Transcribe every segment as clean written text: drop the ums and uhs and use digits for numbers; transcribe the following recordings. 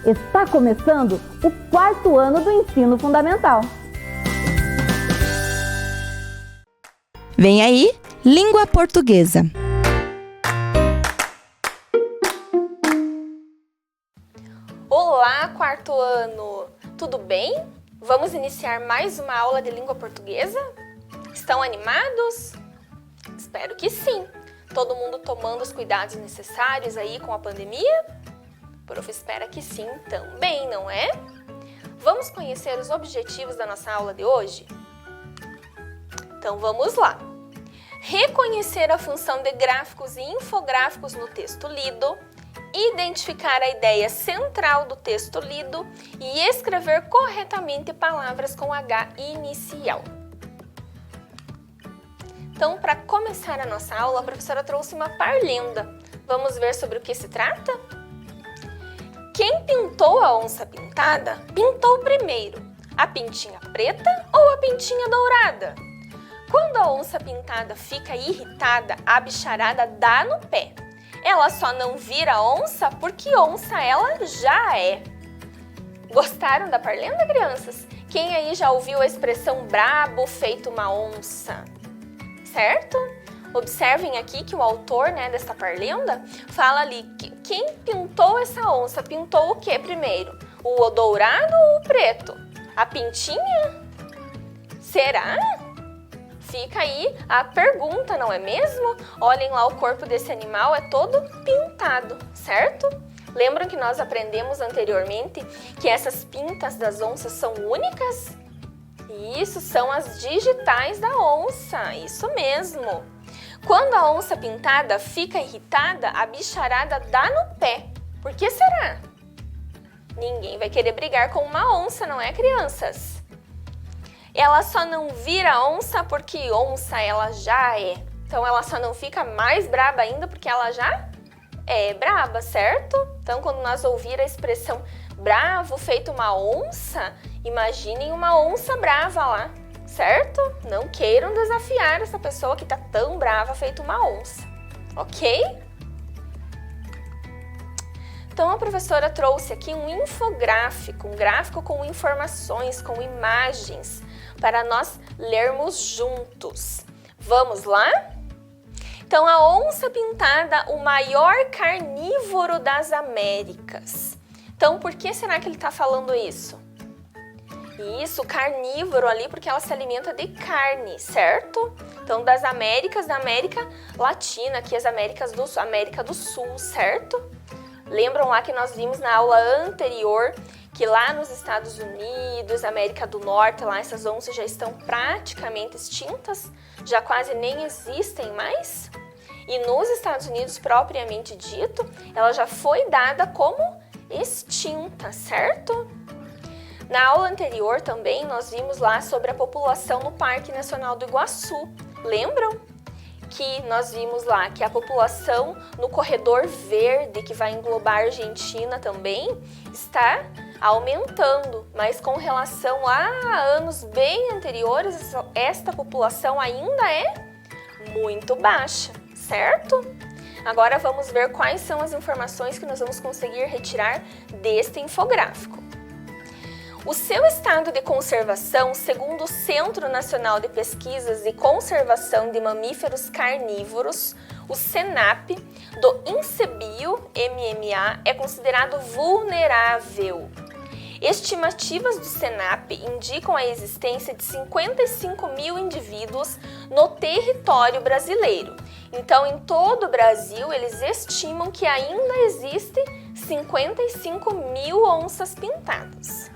Está começando o 4º ano do ensino fundamental. Vem aí, língua portuguesa. Olá, 4º ano! Tudo bem? Vamos iniciar mais uma aula de língua portuguesa? Estão animados? Espero que sim! Todo mundo tomando os cuidados necessários aí com a pandemia? O prof espera que sim também, não é? Vamos conhecer os objetivos da nossa aula de hoje? Então vamos lá! Reconhecer a função de gráficos e infográficos no texto lido, identificar a ideia central do texto lido e escrever corretamente palavras com H inicial. Então, para começar a nossa aula, a professora trouxe uma parlenda. Vamos ver sobre o que se trata? Quem pintou a onça pintada, pintou primeiro a pintinha preta ou a pintinha dourada? Quando a onça pintada fica irritada, a bicharada dá no pé. Ela só não vira onça porque onça ela já é. Gostaram da parlenda, crianças? Quem aí já ouviu a expressão brabo feito uma onça? Certo? Observem aqui que o autor, desta parlenda fala ali que quem pintou essa onça pintou o que primeiro? O dourado ou o preto? A pintinha? Será? Fica aí a pergunta, não é mesmo? Olhem lá, o corpo desse animal é todo pintado, certo? Lembram que nós aprendemos anteriormente que essas pintas das onças são únicas? Isso, são as digitais da onça, isso mesmo. Quando a onça pintada fica irritada, a bicharada dá no pé. Por que será? Ninguém vai querer brigar com uma onça, não é, crianças? Ela só não vira onça porque onça ela já é. Então ela só não fica mais braba ainda porque ela já é braba, certo? Então quando nós ouvir a expressão bravo feito uma onça, imaginem uma onça brava lá, certo? Não queiram desafiar essa pessoa que tá tão brava feito uma onça, ok? Então a professora trouxe aqui um infográfico, um gráfico com informações, com imagens, para nós lermos juntos. Vamos lá? Então, a onça pintada, o maior carnívoro das Américas. Então, por que será que ele está falando isso? Isso, carnívoro ali, porque ela se alimenta de carne, certo? Então, das Américas, da América Latina, aqui as Américas do Sul, América do Sul, certo? Lembram lá que nós vimos na aula anterior que lá nos Estados Unidos, América do Norte, lá essas onças já estão praticamente extintas, já quase nem existem mais. E nos Estados Unidos, propriamente dito, ela já foi dada como extinta, certo? Na aula anterior também nós vimos lá sobre a população no Parque Nacional do Iguaçu. Lembram? Que nós vimos lá que a população no corredor verde, que vai englobar a Argentina também, está aumentando, mas com relação a anos bem anteriores, esta população ainda é muito baixa, certo? Agora vamos ver quais são as informações que nós vamos conseguir retirar deste infográfico. O seu estado de conservação, segundo o Centro Nacional de Pesquisas e Conservação de Mamíferos Carnívoros, o CENAP, do INCEBio MMA, é considerado vulnerável. Estimativas do CENAP indicam a existência de 55 mil indivíduos no território brasileiro. Então, em todo o Brasil, eles estimam que ainda existem 55 mil onças pintadas.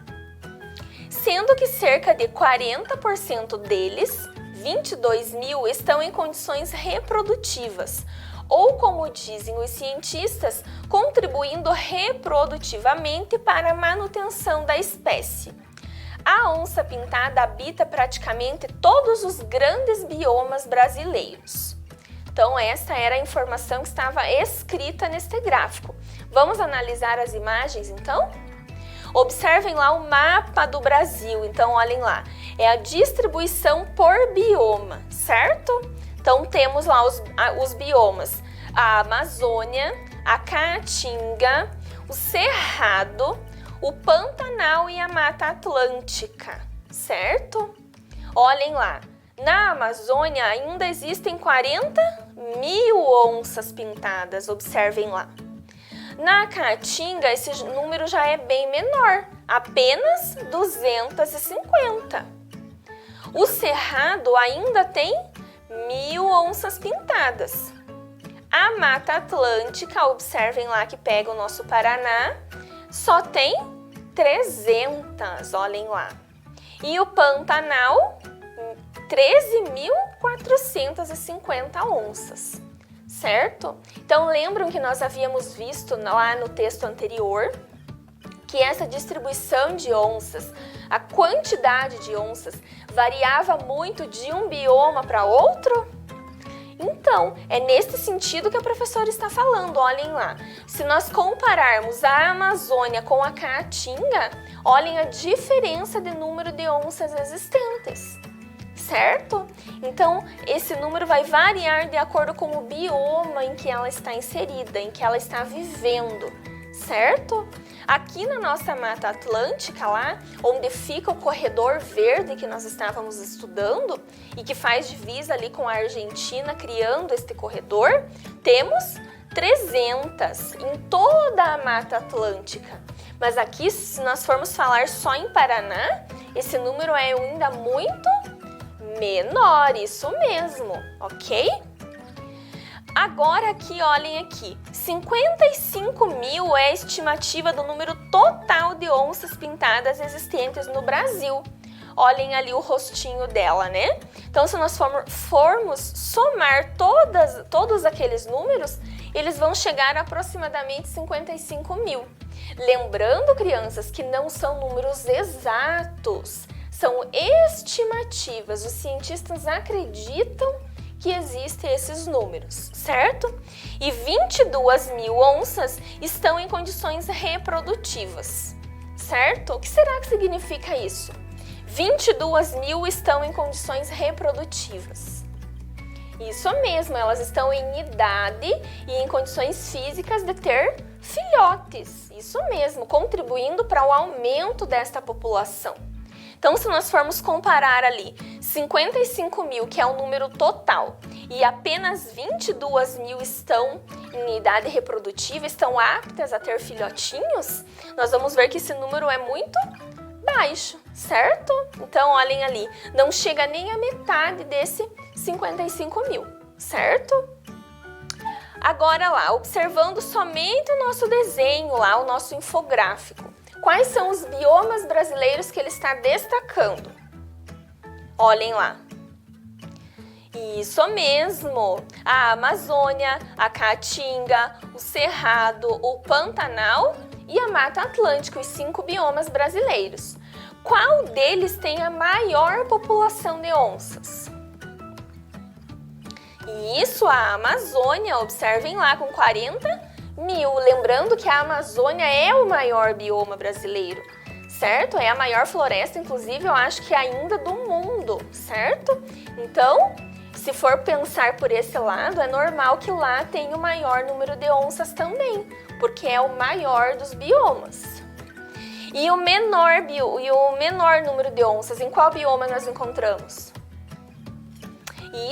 Sendo que cerca de 40% deles, 22 mil, estão em condições reprodutivas, ou como dizem os cientistas, contribuindo reprodutivamente para a manutenção da espécie. A onça pintada habita praticamente todos os grandes biomas brasileiros. Então essa era a informação que estava escrita neste gráfico. Vamos analisar as imagens então? Observem lá o mapa do Brasil, então olhem lá. é a distribuição por bioma, certo? Então temos lá os biomas, a Amazônia, a Caatinga, o Cerrado, o Pantanal e a Mata Atlântica, certo? Olhem lá, na Amazônia ainda existem 40.000 onças pintadas, observem lá. Na Caatinga, esse número já é bem menor, apenas 250. O Cerrado ainda tem 1.000 onças pintadas. A Mata Atlântica, observem lá que pega o nosso Paraná, só tem 300, olhem lá. E o Pantanal, 13.450 onças. Certo? Então lembram que nós havíamos visto lá no texto anterior que essa distribuição de onças, a quantidade de onças variava muito de um bioma para outro? Então, é nesse sentido que a professora está falando, olhem lá. Se nós compararmos a Amazônia com a Caatinga, olhem a diferença de número de onças existentes. Certo? Então, esse número vai variar de acordo com o bioma em que ela está inserida, em que ela está vivendo, certo? Aqui na nossa Mata Atlântica, lá, onde fica o corredor verde que nós estávamos estudando e que faz divisa ali com a Argentina, criando este corredor, temos 300 em toda a Mata Atlântica. Mas aqui, se nós formos falar só em Paraná, esse número é ainda muito menor, isso mesmo, ok? Agora aqui, olhem aqui, 55.000 é a estimativa do número total de onças pintadas existentes no Brasil. Olhem ali o rostinho dela, né? Então, se nós formos somar todos aqueles números, eles vão chegar a aproximadamente 55.000. Lembrando, crianças, que não são números exatos, são estimativas. Os cientistas acreditam que existem esses números, certo? E 22.000 onças estão em condições reprodutivas, certo? O que será que significa isso? 22.000 estão em condições reprodutivas. Isso mesmo, elas estão em idade e em condições físicas de ter filhotes. Isso mesmo, contribuindo para o aumento desta população. Então, se nós formos comparar ali 55.000, que é o número total, e apenas 22.000 estão em idade reprodutiva, estão aptas a ter filhotinhos, nós vamos ver que esse número é muito baixo, certo? Então, olhem ali, não chega nem a metade desse 55.000, certo? Agora lá, observando somente o nosso desenho lá, o nosso infográfico. Quais são os biomas brasileiros que ele está destacando? Olhem lá. Isso mesmo! A Amazônia, a Caatinga, o Cerrado, o Pantanal e a Mata Atlântica, os 5 biomas brasileiros. Qual deles tem a maior população de onças? Isso, a Amazônia, observem lá, com 40.000. Lembrando que a Amazônia é o maior bioma brasileiro, certo? É a maior floresta, inclusive, eu acho que ainda do mundo, certo? Então, se for pensar por esse lado, é normal que lá tenha o maior número de onças também, porque é o maior dos biomas. E o menor número de onças, em qual bioma nós encontramos?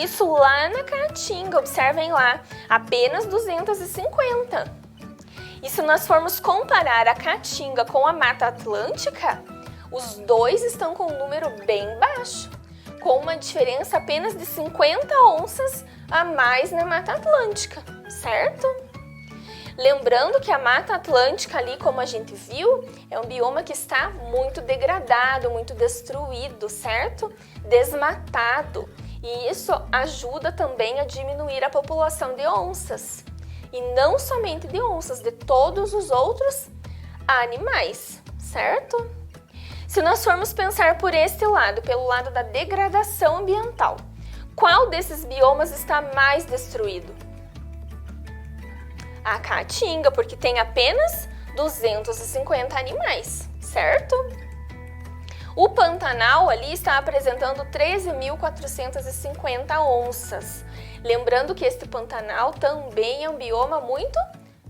Isso lá na Caatinga, observem lá, apenas 250. E se nós formos comparar a Caatinga com a Mata Atlântica, os dois estão com um número bem baixo, com uma diferença apenas de 50 onças a mais na Mata Atlântica, certo? Lembrando que a Mata Atlântica ali, como a gente viu, é um bioma que está muito degradado, muito destruído, certo? Desmatado. E isso ajuda também a diminuir a população de onças. E não somente de onças, de todos os outros animais, certo? Se nós formos pensar por este lado, pelo lado da degradação ambiental, qual desses biomas está mais destruído? A Caatinga, porque tem apenas 250 animais, certo? O Pantanal ali está apresentando 13.450 onças. Lembrando que este Pantanal também é um bioma muito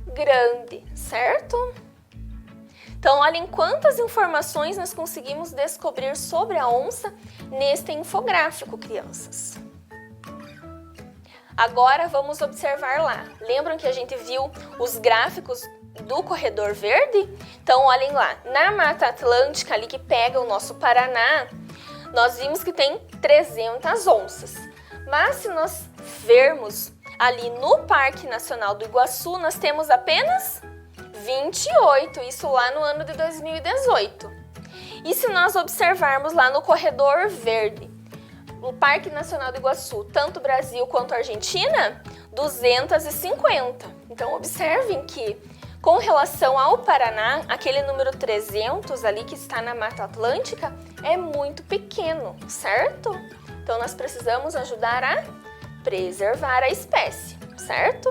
grande, certo? Então, olhem quantas informações nós conseguimos descobrir sobre a onça neste infográfico, crianças. Agora vamos observar lá. Lembram que a gente viu os gráficos do corredor verde? Então, olhem lá. Na Mata Atlântica, ali que pega o nosso Paraná, nós vimos que tem 300 onças. Mas se nós vermos ali no Parque Nacional do Iguaçu, nós temos apenas 28, isso lá no ano de 2018. E se nós observarmos lá no corredor verde, o Parque Nacional do Iguaçu, tanto Brasil quanto Argentina, 250. Então, observem que, com relação ao Paraná, aquele número 300 ali que está na Mata Atlântica é muito pequeno, certo? Então, nós precisamos ajudar a preservar a espécie, certo?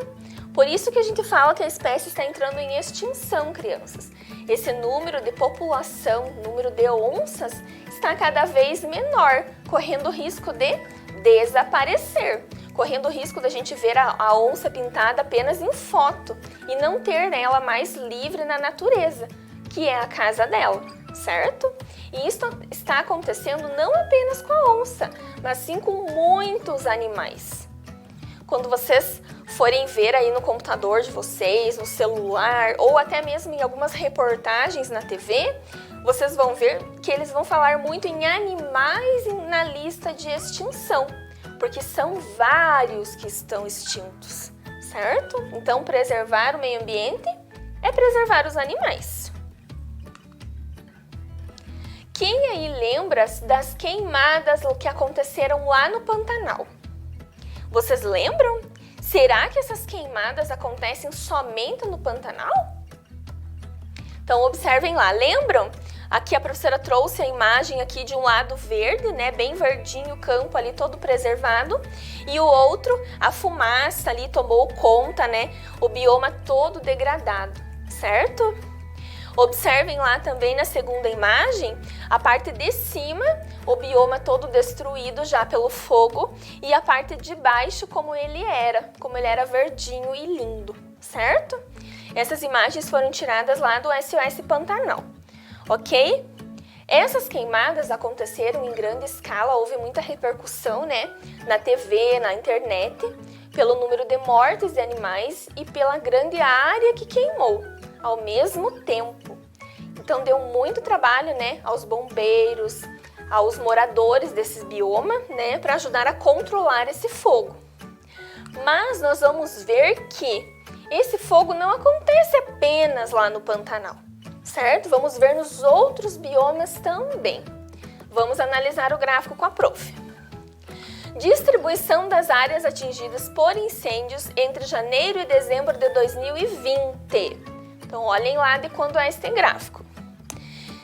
Por isso que a gente fala que a espécie está entrando em extinção, crianças. Esse número de população, número de onças, está cada vez menor, correndo o risco de desaparecer, correndo o risco da gente ver a onça pintada apenas em foto e não ter ela mais livre na natureza, que é a casa dela, certo? E isso está acontecendo não apenas com a onça, mas sim com muitos animais. Quando vocês forem ver aí no computador de vocês, no celular ou até mesmo em algumas reportagens na TV, vocês vão ver que eles vão falar muito em animais na lista de extinção, porque são vários que estão extintos, certo? Então, preservar o meio ambiente é preservar os animais. Quem aí lembra das queimadas que aconteceram lá no Pantanal? Vocês lembram? Será que essas queimadas acontecem somente no Pantanal? Então, observem lá. Lembram? Aqui a professora trouxe a imagem aqui de um lado verde, né? Bem verdinho o campo ali todo preservado. E o outro, a fumaça ali tomou conta, né? O bioma todo degradado, certo? Observem lá também na segunda imagem, a parte de cima, o bioma todo destruído já pelo fogo e a parte de baixo como ele era verdinho e lindo, certo? Essas imagens foram tiradas lá do SOS Pantanal, ok? Essas queimadas aconteceram em grande escala, houve muita repercussão, né? Na TV, na internet, pelo número de mortes de animais e pela grande área que queimou ao mesmo tempo. Então deu muito trabalho, né, aos bombeiros, aos moradores desses biomas, né, para ajudar a controlar esse fogo. Mas nós vamos ver que esse fogo não acontece apenas lá no Pantanal, certo? Vamos ver nos outros biomas também. Vamos analisar o gráfico com a prof. Distribuição das áreas atingidas por incêndios entre janeiro e dezembro de 2020. Então, olhem lá de quando é este gráfico,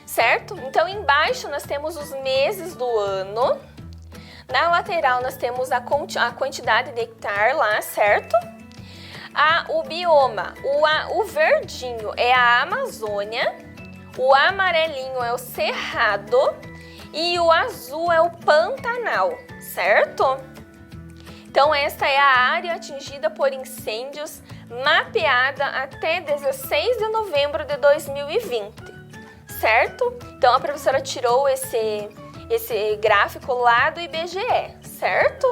certo? Então, embaixo nós temos os meses do ano. Na lateral nós temos a quantidade de hectare lá, certo? O bioma, o verdinho é a Amazônia, o amarelinho é o Cerrado e o azul é o Pantanal, certo? Então, esta é a área atingida por incêndios mapeada até 16 de novembro de 2020, certo? Então, a professora tirou esse gráfico lá do IBGE, certo?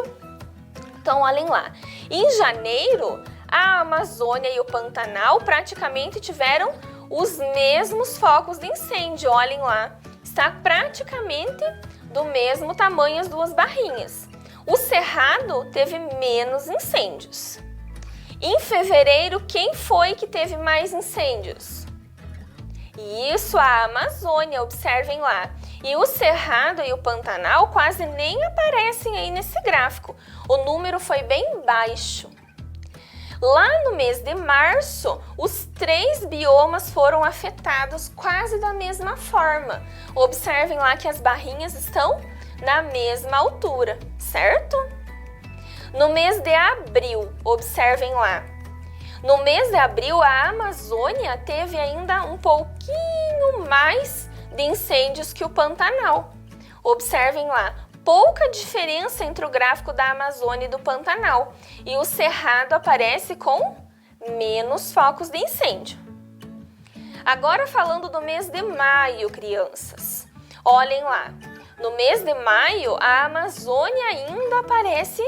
Então, olhem lá. Em janeiro, a Amazônia e o Pantanal praticamente tiveram os mesmos focos de incêndio. Olhem lá, está praticamente do mesmo tamanho as duas barrinhas. O Cerrado teve menos incêndios. Em fevereiro, quem foi que teve mais incêndios? Isso, a Amazônia, observem lá. E o Cerrado e o Pantanal quase nem aparecem aí nesse gráfico. O número foi bem baixo. Lá no mês de março, os 3 biomas foram afetados quase da mesma forma. Observem lá que as barrinhas estão na mesma altura, certo? No mês de abril, observem lá. No mês de abril, a Amazônia teve ainda um pouquinho mais de incêndios que o Pantanal. Observem lá, pouca diferença entre o gráfico da Amazônia e do Pantanal. E o Cerrado aparece com menos focos de incêndio. Agora falando do mês de maio, crianças. Olhem lá, no mês de maio a Amazônia ainda aparece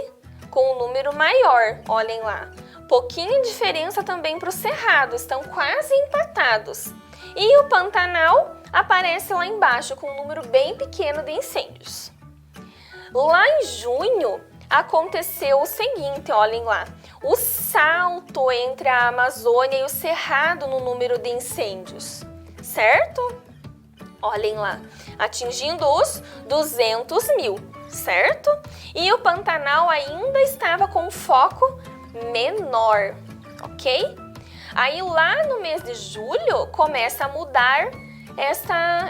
com um número maior. Olhem lá, pouquinha diferença também para o Cerrado, estão quase empatados. E o Pantanal aparece lá embaixo com um número bem pequeno de incêndios. Lá em junho aconteceu o seguinte, olhem lá, o salto entre a Amazônia e o Cerrado no número de incêndios, certo? Olhem lá, atingindo os 200 mil, certo? E o Pantanal ainda estava com um foco menor, ok? Aí lá no mês de julho começa a mudar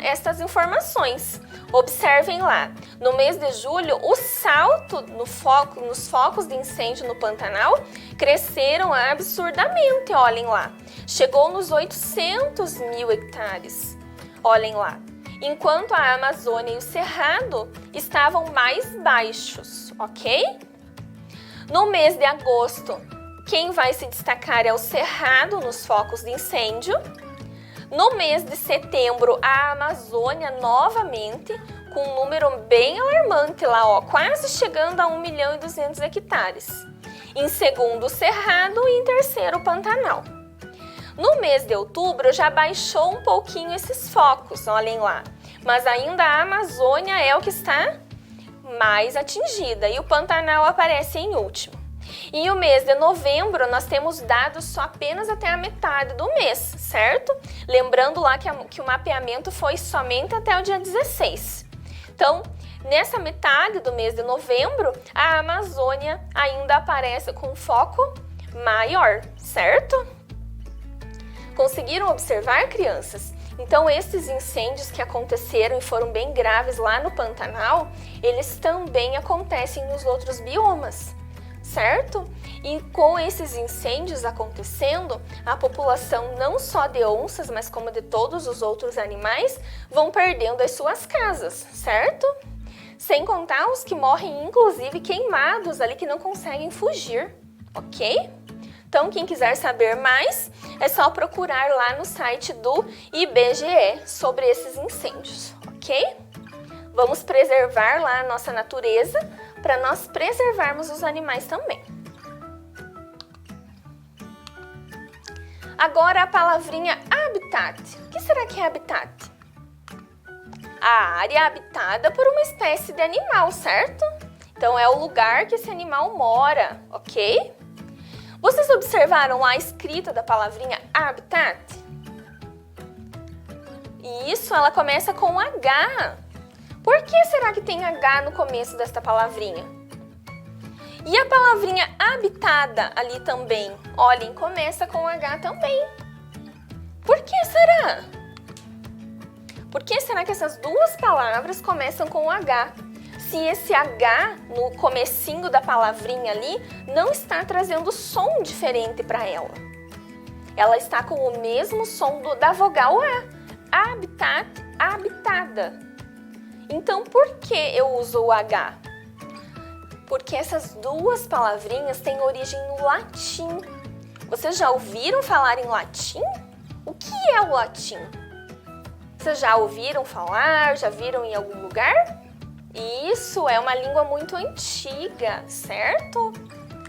estas informações. Observem lá, no mês de julho o salto nos focos de incêndio no Pantanal cresceram absurdamente, olhem lá. Chegou nos 800 mil hectares, olhem lá. Enquanto a Amazônia e o Cerrado estavam mais baixos, ok? No mês de agosto, quem vai se destacar é o Cerrado nos focos de incêndio. No mês de setembro, a Amazônia novamente, com um número bem alarmante lá, ó, quase chegando a 1.200.000 hectares. Em segundo, o Cerrado e em terceiro, o Pantanal. No mês de outubro, já baixou um pouquinho esses focos, olhem lá. Mas ainda a Amazônia é o que está mais atingida e o Pantanal aparece em último. E o mês de novembro, nós temos dados só apenas até a metade do mês, certo? Lembrando lá que o mapeamento foi somente até o dia 16. Então, nessa metade do mês de novembro, a Amazônia ainda aparece com um foco maior, certo? Conseguiram observar, crianças? Então, esses incêndios que aconteceram e foram bem graves lá no Pantanal, eles também acontecem nos outros biomas, certo? E com esses incêndios acontecendo, a população não só de onças, mas como de todos os outros animais, vão perdendo as suas casas, certo? Sem contar os que morrem, inclusive, queimados ali, que não conseguem fugir, ok? Então, quem quiser saber mais, é só procurar lá no site do IBGE sobre esses incêndios, ok? Vamos preservar lá a nossa natureza para nós preservarmos os animais também. Agora a palavrinha habitat. O que será que é habitat? A área habitada por uma espécie de animal, certo? Então é o lugar que esse animal mora, ok? Vocês observaram lá a escrita da palavrinha habitat? Isso, ela começa com H. Por que será que tem H no começo desta palavrinha? E a palavrinha habitada ali também, olhem, começa com H também. Por que será? Por que será que essas duas palavras começam com H? Se esse H no comecinho da palavrinha ali não está trazendo som diferente para ela. Ela está com o mesmo som da vogal A. Habitat, habitada. Então, por que eu uso o H? Porque essas duas palavrinhas têm origem no latim. Vocês já ouviram falar em latim? O que é o latim? Vocês já ouviram falar? Já viram em algum lugar? Isso, é uma língua muito antiga, certo?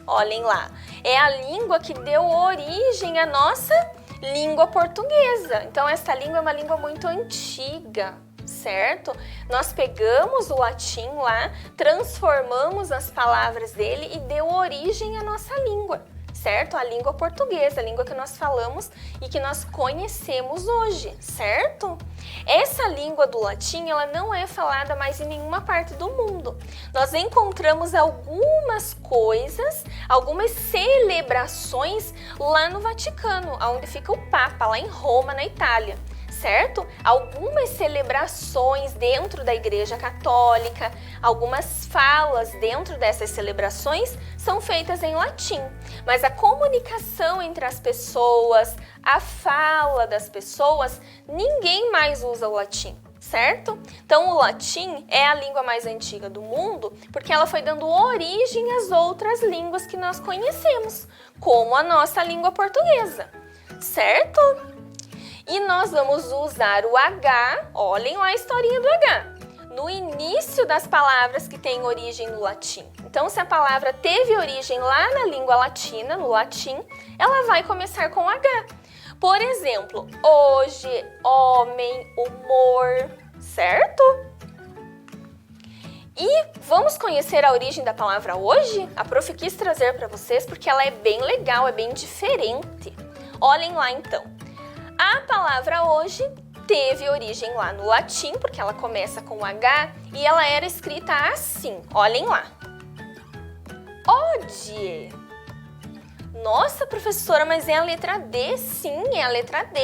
Olhem lá, é a língua que deu origem à nossa língua portuguesa. Então, essa língua é uma língua muito antiga, certo? Nós pegamos o latim lá, transformamos as palavras dele e deu origem à nossa língua, certo? A língua portuguesa, a língua que nós falamos e que nós conhecemos hoje, certo? Essa língua do latim, ela não é falada mais em nenhuma parte do mundo. Nós encontramos algumas coisas, algumas celebrações lá no Vaticano, onde fica o Papa, lá em Roma, na Itália. Certo? Algumas celebrações dentro da Igreja Católica, algumas falas dentro dessas celebrações são feitas em latim. Mas a comunicação entre as pessoas, a fala das pessoas, ninguém mais usa o latim, certo? Então, o latim é a língua mais antiga do mundo porque ela foi dando origem às outras línguas que nós conhecemos, como a nossa língua portuguesa, certo? E nós vamos usar o H, olhem lá a historinha do H, no início das palavras que têm origem no latim. Então, se a palavra teve origem lá na língua latina, no latim, ela vai começar com H. Por exemplo, hoje, homem, humor, certo? E vamos conhecer a origem da palavra hoje? A prof quis trazer para vocês porque ela é bem legal, é bem diferente. Olhem lá então. A palavra hoje teve origem lá no latim, porque ela começa com H e ela era escrita assim, olhem lá. Odie. Nossa, professora, mas é a letra D? Sim, é a letra D.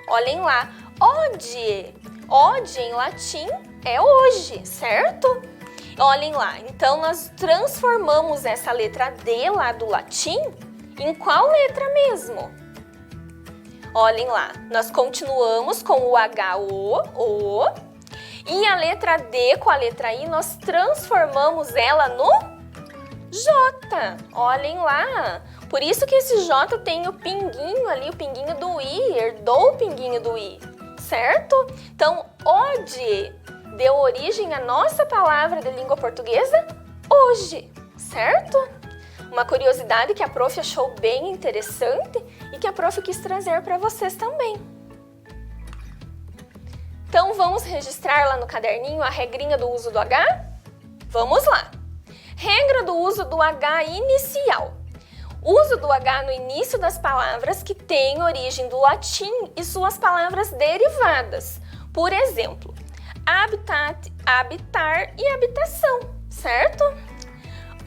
Olhem lá. Odie. Odie em latim é hoje, certo? Olhem lá. Então, nós transformamos essa letra D lá do latim em qual letra mesmo? Olhem lá. Nós continuamos com o H, O. E a letra D com a letra I, nós transformamos ela no J. Olhem lá. Por isso que esse J tem o pinguinho ali, o pinguinho do I, herdou o pinguinho do I, certo? Então, ode deu origem à nossa palavra de língua portuguesa, hoje, certo? Uma curiosidade que a prof achou bem interessante e que a prof quis trazer para vocês também. Então, vamos registrar lá no caderninho a regrinha do uso do H? Vamos lá! Regra do uso do H inicial. Uso do H no início das palavras que têm origem do latim e suas palavras derivadas. Por exemplo, habitat, habitar e habitação, certo?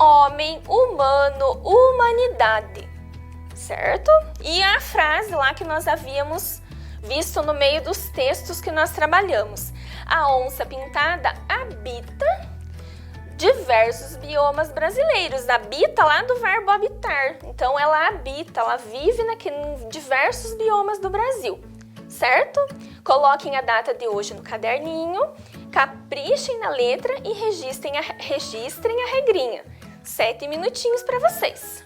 Homem, humano, humanidade, certo? E a frase lá que nós havíamos visto no meio dos textos que nós trabalhamos. A onça pintada habita diversos biomas brasileiros. Habita lá do verbo habitar. Então, ela habita, ela vive em diversos biomas do Brasil, certo? Coloquem a data de hoje no caderninho, caprichem na letra e registrem a regrinha. 7 minutinhos para vocês.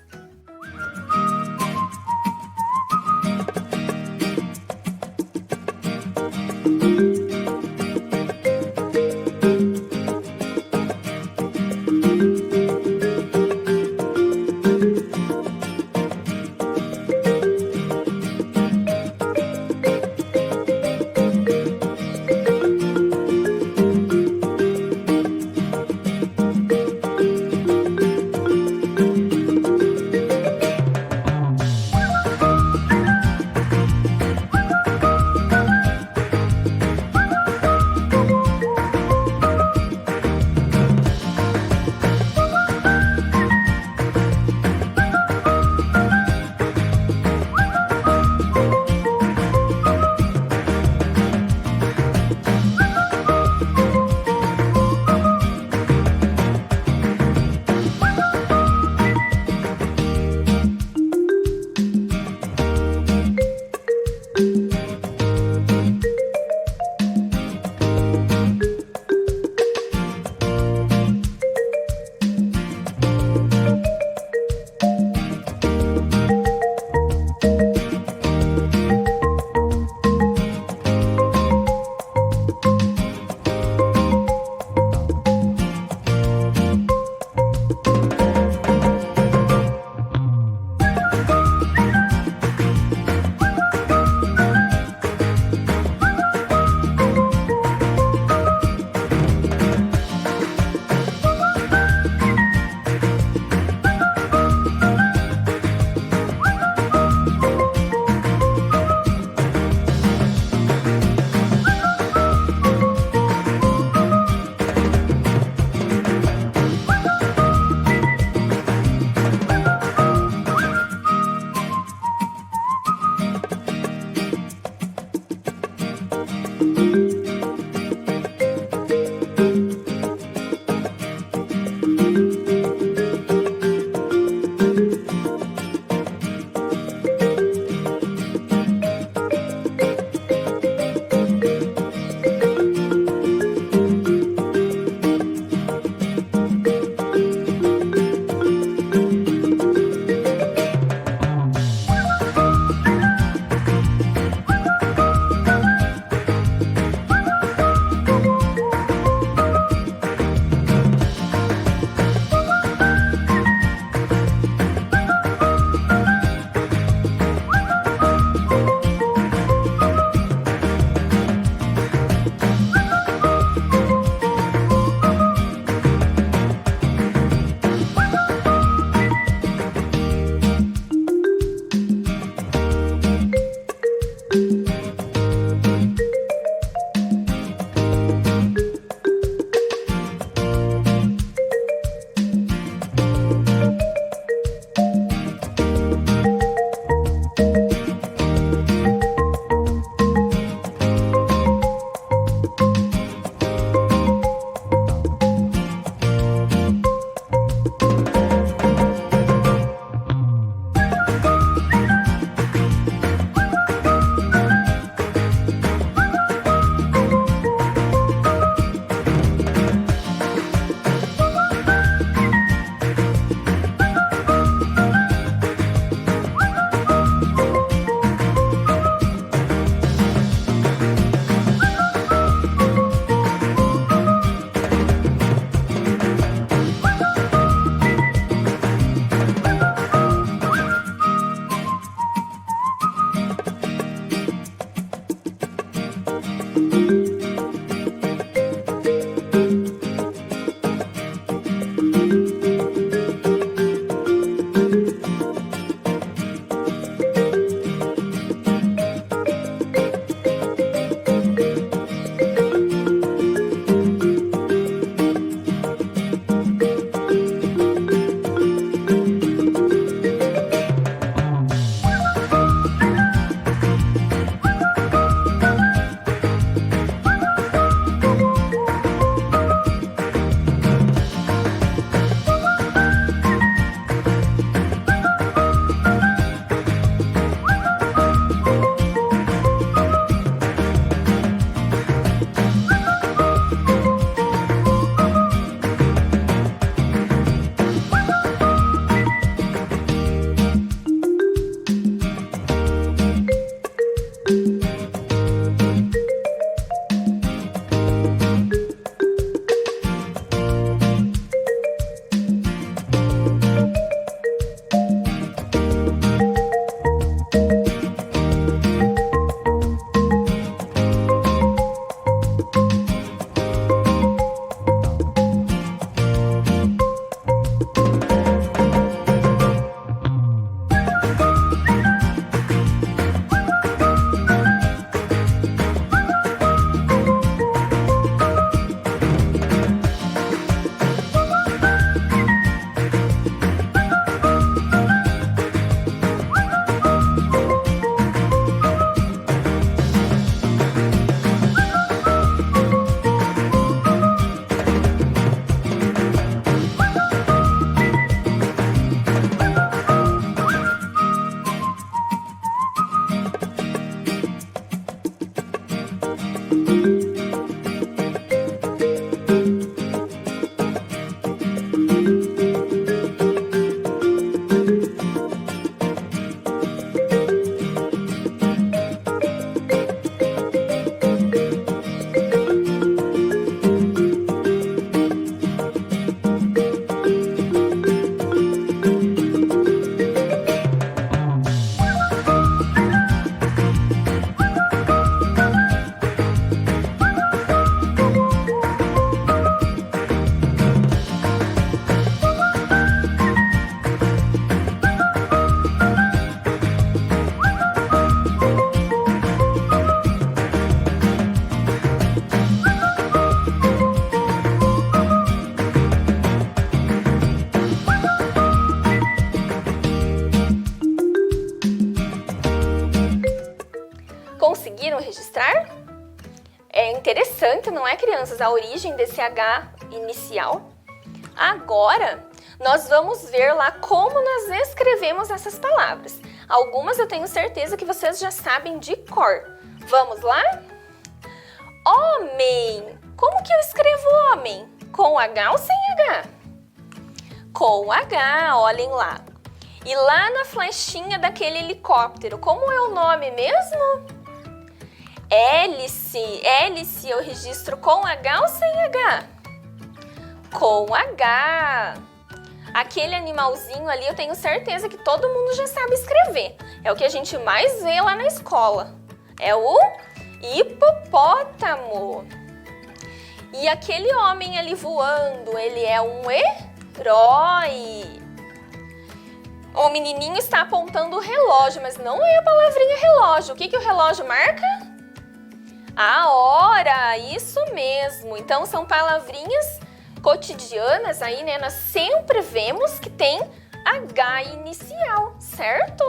Interessante, não é, crianças, a origem desse H inicial? Agora, nós vamos ver lá como nós escrevemos essas palavras. Algumas eu tenho certeza que vocês já sabem de cor. Vamos lá? Homem. Como que eu escrevo homem? Com H ou sem H? Com H, olhem lá. E lá na flechinha daquele helicóptero, como é o nome mesmo? Hélice. Hélice eu registro com H ou sem H? Com H. Aquele animalzinho ali eu tenho certeza que todo mundo já sabe escrever. É o que a gente mais vê lá na escola. É o hipopótamo. E aquele homem ali voando, ele é um herói. O menininho está apontando o relógio, mas não é a palavrinha relógio. O que o relógio marca? A hora, isso mesmo. Então são palavrinhas cotidianas aí, né? Nós sempre vemos que tem H inicial, certo?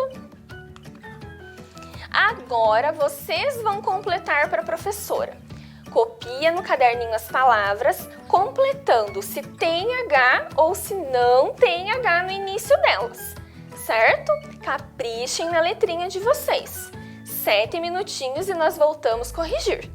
Agora vocês vão completar para a professora. Copia no caderninho as palavras, completando se tem H ou se não tem H no início delas, certo? Caprichem na letrinha de vocês. 7 minutinhos e nós voltamos corrigir.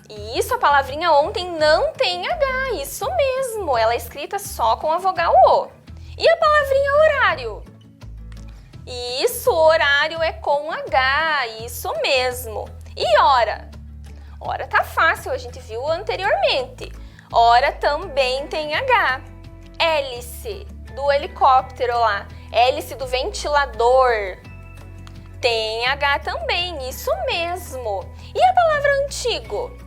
Isso, a palavrinha ontem não tem H, isso mesmo, ela é escrita só com a vogal O. E a palavrinha horário? Isso, horário é com H, isso mesmo. E hora? Hora tá fácil, a gente viu anteriormente. Hora também tem H. Hélice do helicóptero lá, hélice do ventilador, tem H também, isso mesmo. E a palavra antigo?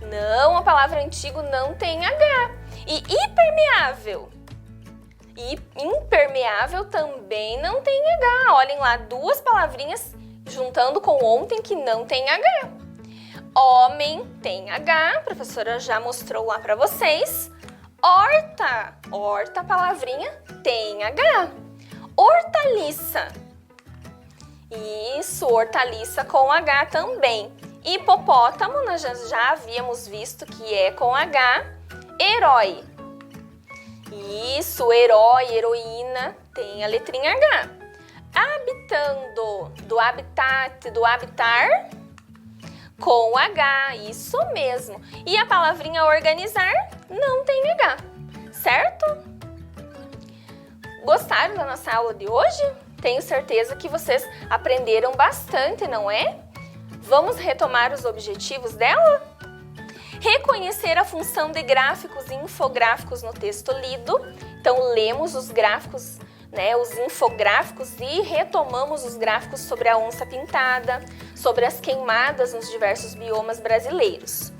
Não, a palavra antigo não tem H. E impermeável? E impermeável também não tem H. Olhem lá, duas palavrinhas juntando com ontem que não tem H. Homem tem H, a professora já mostrou lá para vocês. Horta, horta, palavrinha, tem H. Hortaliça. Isso, hortaliça com H também. Hipopótamo, nós já havíamos visto que é com H. Herói. Isso, herói, heroína, tem a letrinha H. Habitando, do habitat, do habitar, com H, isso mesmo. E a palavrinha organizar não tem H, certo? Gostaram da nossa aula de hoje? Tenho certeza que vocês aprenderam bastante, não é? Vamos retomar os objetivos dela? Reconhecer a função de gráficos e infográficos no texto lido. Então, lemos os gráficos, os infográficos e retomamos os gráficos sobre a onça pintada, sobre as queimadas nos diversos biomas brasileiros.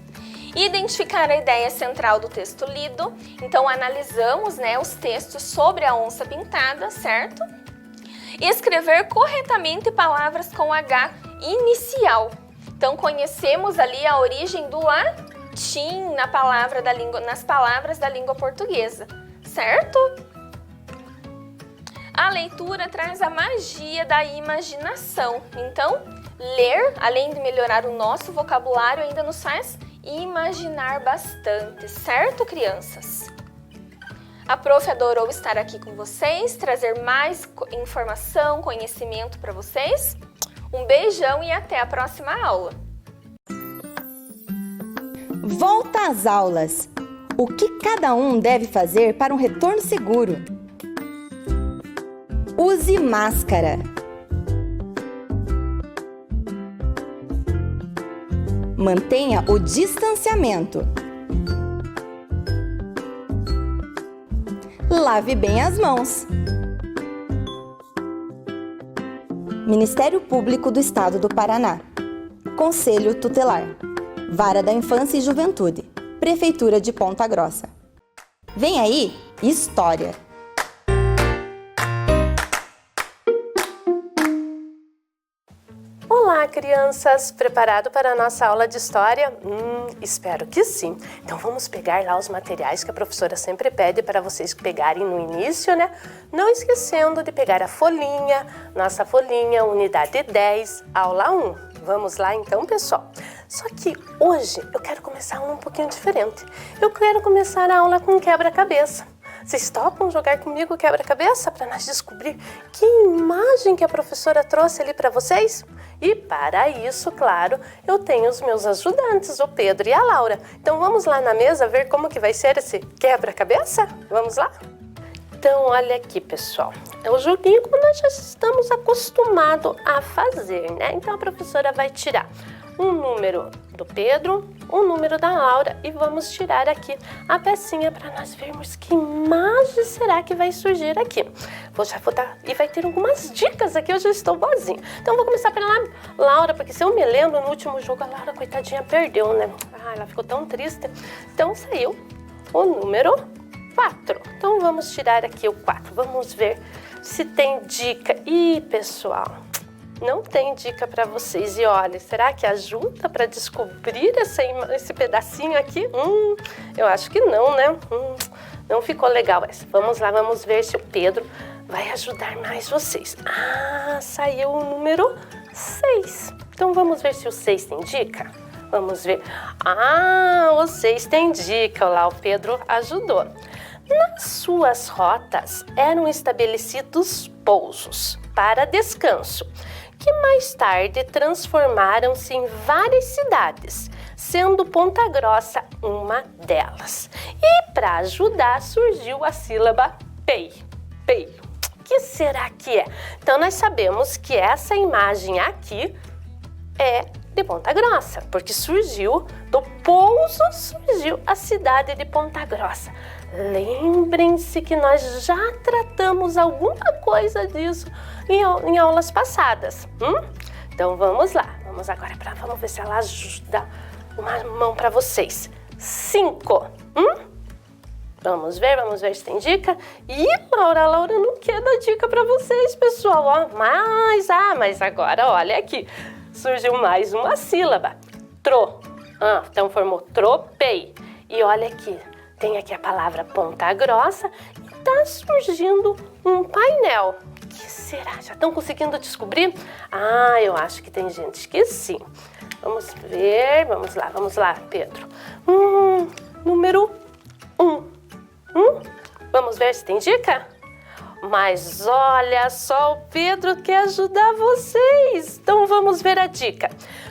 Identificar a ideia central do texto lido. Então, analisamos os textos sobre a onça pintada, certo? Escrever corretamente palavras com H inicial. Então, conhecemos ali a origem do latim nas palavras da língua portuguesa, certo? A leitura traz a magia da imaginação. Então, ler, além de melhorar o nosso vocabulário, ainda nos faz imaginar bastante, certo, crianças? A prof adorou estar aqui com vocês, trazer mais informação, conhecimento para vocês. Um beijão e até a próxima aula. Volta às aulas. O que cada um deve fazer para um retorno seguro? Use máscara. Mantenha o distanciamento. Lave bem as mãos. Ministério Público do Estado do Paraná. Conselho Tutelar. Vara da Infância e Juventude. Prefeitura de Ponta Grossa. Vem aí, História. Olá, crianças! Preparado para a nossa aula de História? Espero que sim. Então vamos pegar lá os materiais que a professora sempre pede para vocês pegarem no início, né? Não esquecendo de pegar a folhinha, nossa folhinha, unidade 10, aula 1. Vamos lá então, pessoal? Só que hoje eu quero começar um pouquinho diferente. Eu quero começar a aula com quebra-cabeça. Vocês topam jogar comigo quebra-cabeça para nós descobrir que imagem que a professora trouxe ali para vocês? E para isso, claro, eu tenho os meus ajudantes, o Pedro e a Laura. Então vamos lá na mesa ver como que vai ser esse quebra-cabeça? Vamos lá? Então olha aqui, pessoal, é um joguinho como nós já estamos acostumados a fazer, né? Então a professora vai tirar um número do Pedro, um número da Laura e vamos tirar aqui a pecinha para nós vermos que imagem será que vai surgir aqui. E vai ter algumas dicas aqui, eu já estou boazinha. Então vou começar pela Laura, porque se eu me lembro, no último jogo a Laura, coitadinha, perdeu, né? Ela ficou tão triste. Então saiu o número 4. Então vamos tirar aqui o 4, vamos ver se tem dica. Ih, pessoal, não tem dica para vocês. E olha, será que ajuda para descobrir esse pedacinho aqui? Eu acho que não, né? Não ficou legal essa. Vamos lá, vamos ver se o Pedro vai ajudar mais vocês. Saiu o número 6. Então vamos ver se o 6 tem dica? Vamos ver. O 6 tem dica. Olha lá, o Pedro ajudou. Nas suas rotas eram estabelecidos pousos para descanso, que mais tarde transformaram-se em várias cidades, sendo Ponta Grossa uma delas. E para ajudar surgiu a sílaba PEI. PEI. O que será que é? Então nós sabemos que essa imagem aqui é de Ponta Grossa, porque surgiu do pouso, surgiu a cidade de Ponta Grossa. Lembrem-se que nós já tratamos alguma coisa disso em aulas passadas. Então vamos lá, vamos agora vamos ver se ela ajuda uma mão para vocês. 5. Vamos ver se tem dica. Ih, Laura não quer dar dica para vocês, pessoal. Ó, mas agora olha aqui, surgiu mais uma sílaba. Então formou tropei. E olha aqui, tem aqui a palavra Ponta Grossa e tá surgindo um painel. O que será? Já estão conseguindo descobrir? Eu acho que tem gente que sim. Vamos ver, vamos lá, Pedro. Número 1. Vamos ver se tem dica? Mas olha só, o Pedro quer ajudar vocês. Então vamos ver a dica.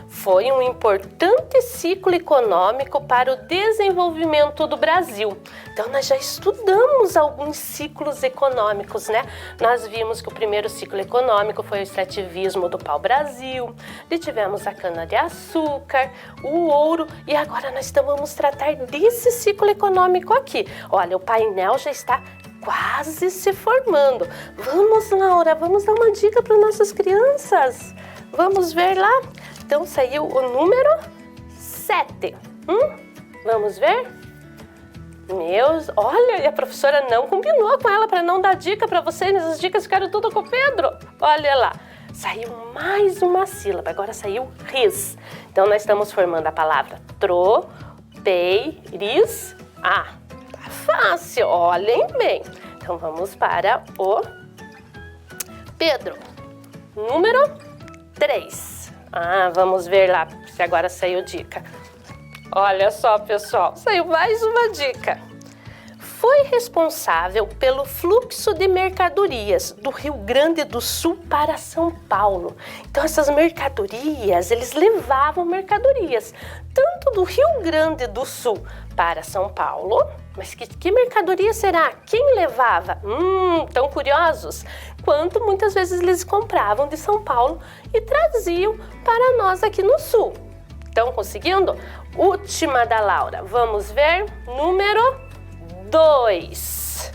Foi um importante ciclo econômico para o desenvolvimento do Brasil. Então nós já estudamos alguns ciclos econômicos, né? Nós vimos que o primeiro ciclo econômico foi o extrativismo do pau-brasil, tivemos a cana-de-açúcar, o ouro e agora nós vamos tratar desse ciclo econômico aqui. Olha, o painel já está quase se formando. Vamos, Laura, vamos dar uma dica para nossas crianças. Vamos ver lá. Então saiu o número 7. Vamos ver? Olha, e a professora não combinou com ela para não dar dica para vocês. As dicas ficaram tudo com o Pedro. Olha lá, saiu mais uma sílaba. Agora saiu ris. Então nós estamos formando a palavra tropeiris. Tá fácil, olhem bem. Então vamos para o Pedro. Número 3. Vamos ver lá se agora saiu dica. Olha só, pessoal, saiu mais uma dica. Foi responsável pelo fluxo de mercadorias do Rio Grande do Sul para São Paulo. Então essas mercadorias, eles levavam mercadorias tanto do Rio Grande do Sul para São Paulo. Mas que mercadoria será? Quem levava? Tão curiosos? Quanto muitas vezes eles compravam de São Paulo e traziam para nós aqui no Sul. Estão conseguindo? Última da Laura. Vamos ver. Número 2.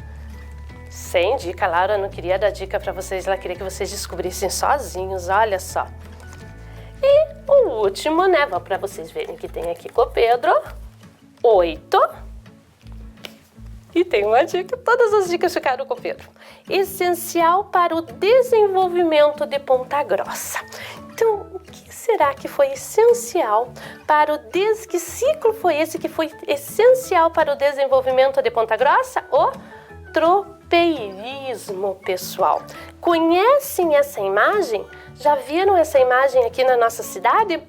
Sem dica, a Laura não queria dar dica para vocês. Ela queria que vocês descobrissem sozinhos. Olha só. E o último, né? Para vocês verem que tem aqui com o Pedro. 8. E tem uma dica, todas as dicas ficaram com o Pedro. Essencial para o desenvolvimento de Ponta Grossa. Então, o que será que foi essencial para que ciclo foi esse que foi essencial para o desenvolvimento de Ponta Grossa? O tropeirismo, pessoal. Conhecem essa imagem? Já viram essa imagem aqui na nossa cidade?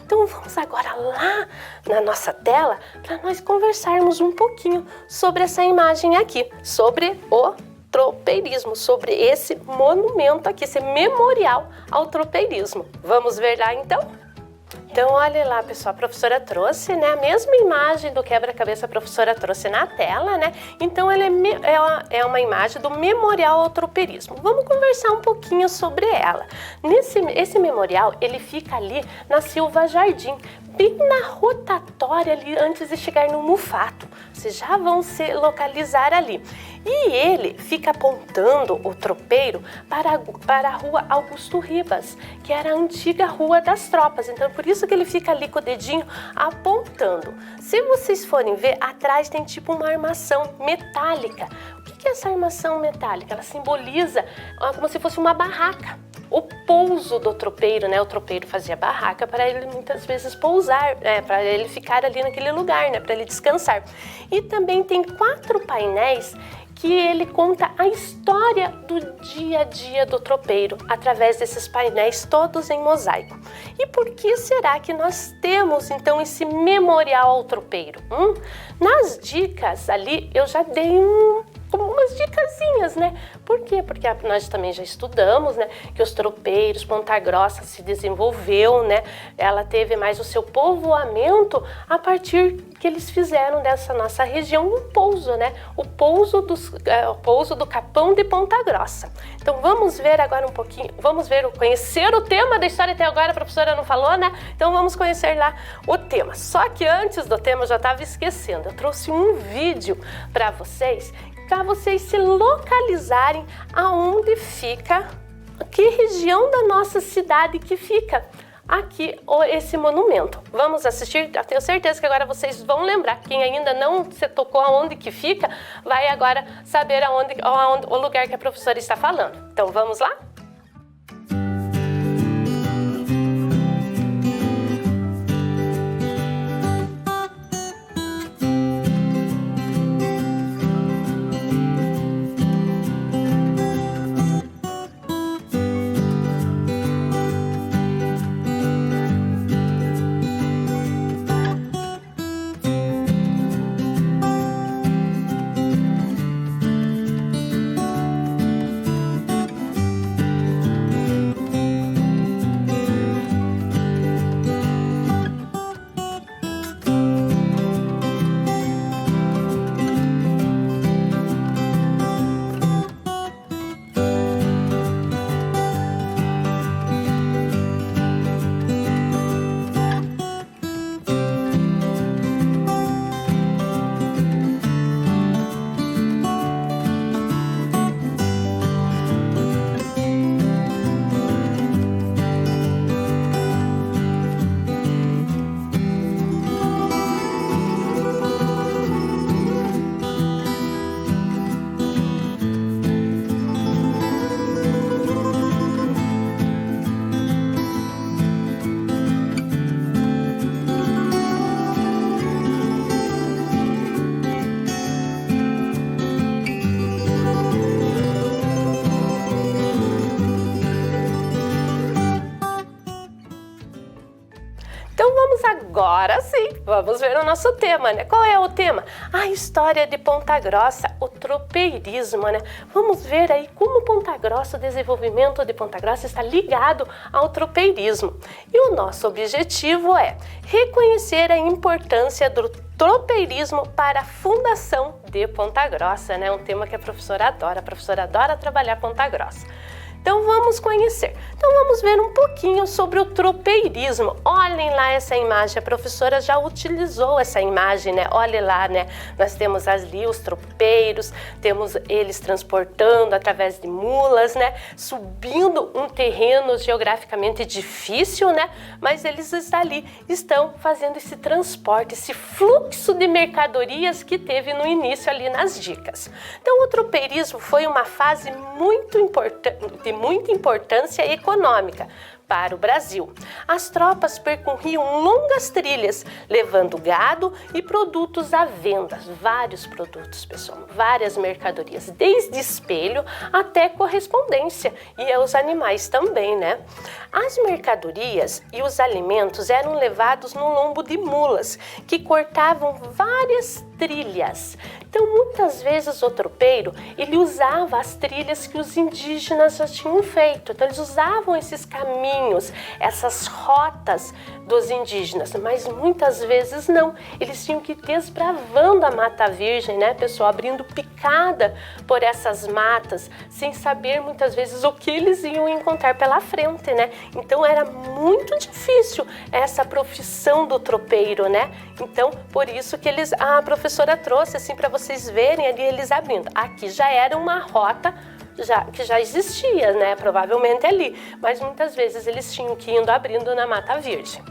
Então vamos agora lá na nossa tela para nós conversarmos um pouquinho sobre essa imagem aqui, sobre o tropeirismo, sobre esse monumento aqui, esse memorial ao tropeirismo. Vamos ver lá então? Então, olha lá, pessoal, a professora trouxe, né, a mesma imagem do quebra-cabeça a professora trouxe na tela, né? Então, ela é uma imagem do memorial ao tropeirismo. Vamos conversar um pouquinho sobre ela. Esse memorial, ele fica ali na Silva Jardim, bem na rotatória ali antes de chegar no Mufato. Vocês já vão se localizar ali. E ele fica apontando o tropeiro para a rua Augusto Ribas, que era a antiga Rua das Tropas. Então, por isso que ele fica ali com o dedinho apontando. Se vocês forem ver, atrás tem tipo uma armação metálica. O que é essa armação metálica? Ela simboliza como se fosse uma barraca. O pouso do tropeiro, né? O tropeiro fazia barraca para ele muitas vezes pousar, para ele ficar ali naquele lugar, né? Para ele descansar. E também tem 4 painéis que ele conta a história do dia a dia do tropeiro através desses painéis todos em mosaico. E por que será que nós temos então esse memorial ao tropeiro? Nas dicas ali eu já dei como umas dicasinhas, né? Por quê? Porque nós também já estudamos, né, que os tropeiros, Ponta Grossa se desenvolveu, né? Ela teve mais o seu povoamento a partir que eles fizeram dessa nossa região um pouso, né? O pouso do Capão de Ponta Grossa. Então vamos ver agora um pouquinho, conhecer o tema da história. Até agora a professora não falou, né? Então vamos conhecer lá o tema. Só que antes do tema eu já estava esquecendo. Eu trouxe um vídeo para vocês se localizarem aonde fica, que região da nossa cidade que fica aqui esse monumento. Vamos assistir? Eu tenho certeza que agora vocês vão lembrar. Quem ainda não se tocou aonde que fica, vai agora saber o lugar que a professora está falando. Então vamos lá? Agora sim, vamos ver o nosso tema, né? Qual é o tema? A história de Ponta Grossa, o tropeirismo, né? Vamos ver aí como Ponta Grossa, o desenvolvimento de Ponta Grossa está ligado ao tropeirismo. E o nosso objetivo é reconhecer a importância do tropeirismo para a fundação de Ponta Grossa, né? Um tema que a professora adora trabalhar Ponta Grossa. Então vamos conhecer. Então vamos ver um pouquinho sobre o tropeirismo. Olhem lá essa imagem, a professora já utilizou essa imagem, né? Olhem lá, né? Nós temos ali os tropeiros, temos eles transportando através de mulas, né? Subindo um terreno geograficamente difícil, né? Mas eles estão fazendo esse transporte, esse fluxo de mercadorias que teve no início ali nas dicas. Então o tropeirismo foi uma fase muito importante, de muita importância econômica para o Brasil. As tropas percorriam longas trilhas, levando gado e produtos à venda, vários produtos, pessoal, várias mercadorias, desde espelho até correspondência e os animais também, né? As mercadorias e os alimentos eram levados no lombo de mulas, que cortavam várias trilhas. Então, muitas vezes o tropeiro, ele usava as trilhas que os indígenas já tinham feito. Então, eles usavam esses caminhos, essas rotas dos indígenas, mas muitas vezes não. Eles tinham que ir desbravando a Mata Virgem, né, pessoal? Abrindo picada por essas matas, sem saber muitas vezes o que eles iam encontrar pela frente, né? Então, era muito difícil essa profissão do tropeiro, né? Então, por isso que a professora trouxe assim para vocês verem ali eles abrindo. Aqui já era uma rota que já existia, né? Provavelmente ali, mas muitas vezes eles tinham que ir indo abrindo na Mata Virgem.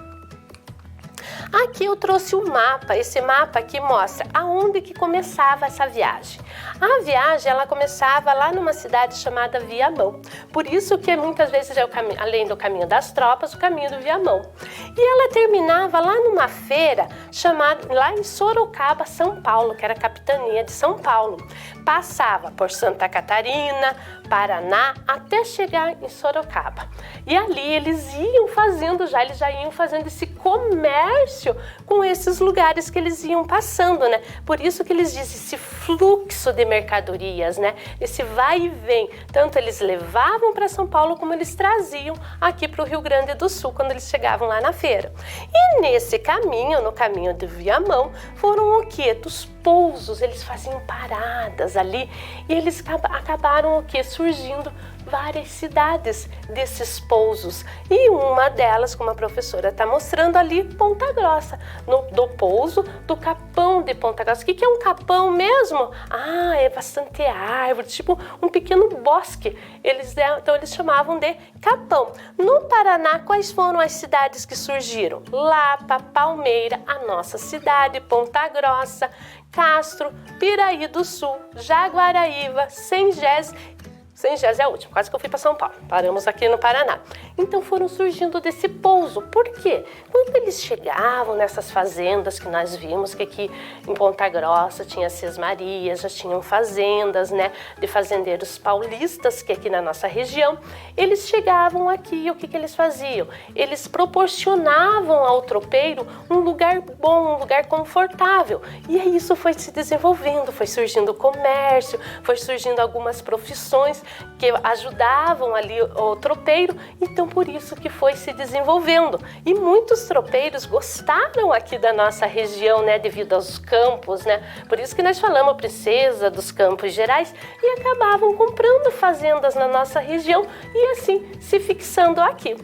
Aqui eu trouxe um mapa, esse mapa aqui mostra aonde que começava essa viagem. A viagem, ela começava lá numa cidade chamada Viamão. Por isso que muitas vezes é além do caminho das tropas, o caminho do Viamão. E ela terminava lá numa feira chamada, lá em Sorocaba, São Paulo, que era a capitania de São Paulo. Passava por Santa Catarina, Paraná até chegar em Sorocaba. E ali eles já iam fazendo esse comércio com esses lugares que eles iam passando, né? Por isso que eles dizem esse fluxo de mercadorias, né? Esse vai e vem. Tanto eles levavam para São Paulo como eles traziam aqui para o Rio Grande do Sul quando eles chegavam lá na feira. E nesse caminho, no caminho do Viamão, foram o quê? Dos pousos, eles faziam paradas ali e eles acabaram o quê? Surgindo várias cidades desses pousos. E uma delas, como a professora está mostrando ali, Ponta Grossa, do pouso do Capão de Ponta Grossa. O que é um capão mesmo? Ah, é bastante árvore, tipo um pequeno bosque. Então eles chamavam de capão. No Paraná, quais foram as cidades que surgiram? Lapa, Palmeira, a nossa cidade, Ponta Grossa, Castro, Piraí do Sul, Jaguaraíva, Sengés é a última, quase que eu fui para São Paulo. Paramos aqui no Paraná. Então foram surgindo desse pouso. Por quê? Quando eles chegavam nessas fazendas que nós vimos, que aqui em Ponta Grossa tinha Sesmarias, já tinham fazendas, né, de fazendeiros paulistas, que aqui na nossa região, eles chegavam aqui e o que eles faziam? Eles proporcionavam ao tropeiro um lugar bom, um lugar confortável. E aí isso foi se desenvolvendo, foi surgindo o comércio, foi surgindo algumas profissões que ajudavam ali o tropeiro, então por isso que foi se desenvolvendo. E muitos tropeiros gostaram aqui da nossa região, né, devido aos campos, né? Por isso que nós falamos princesa dos Campos Gerais e acabavam comprando fazendas na nossa região e assim se fixando aqui.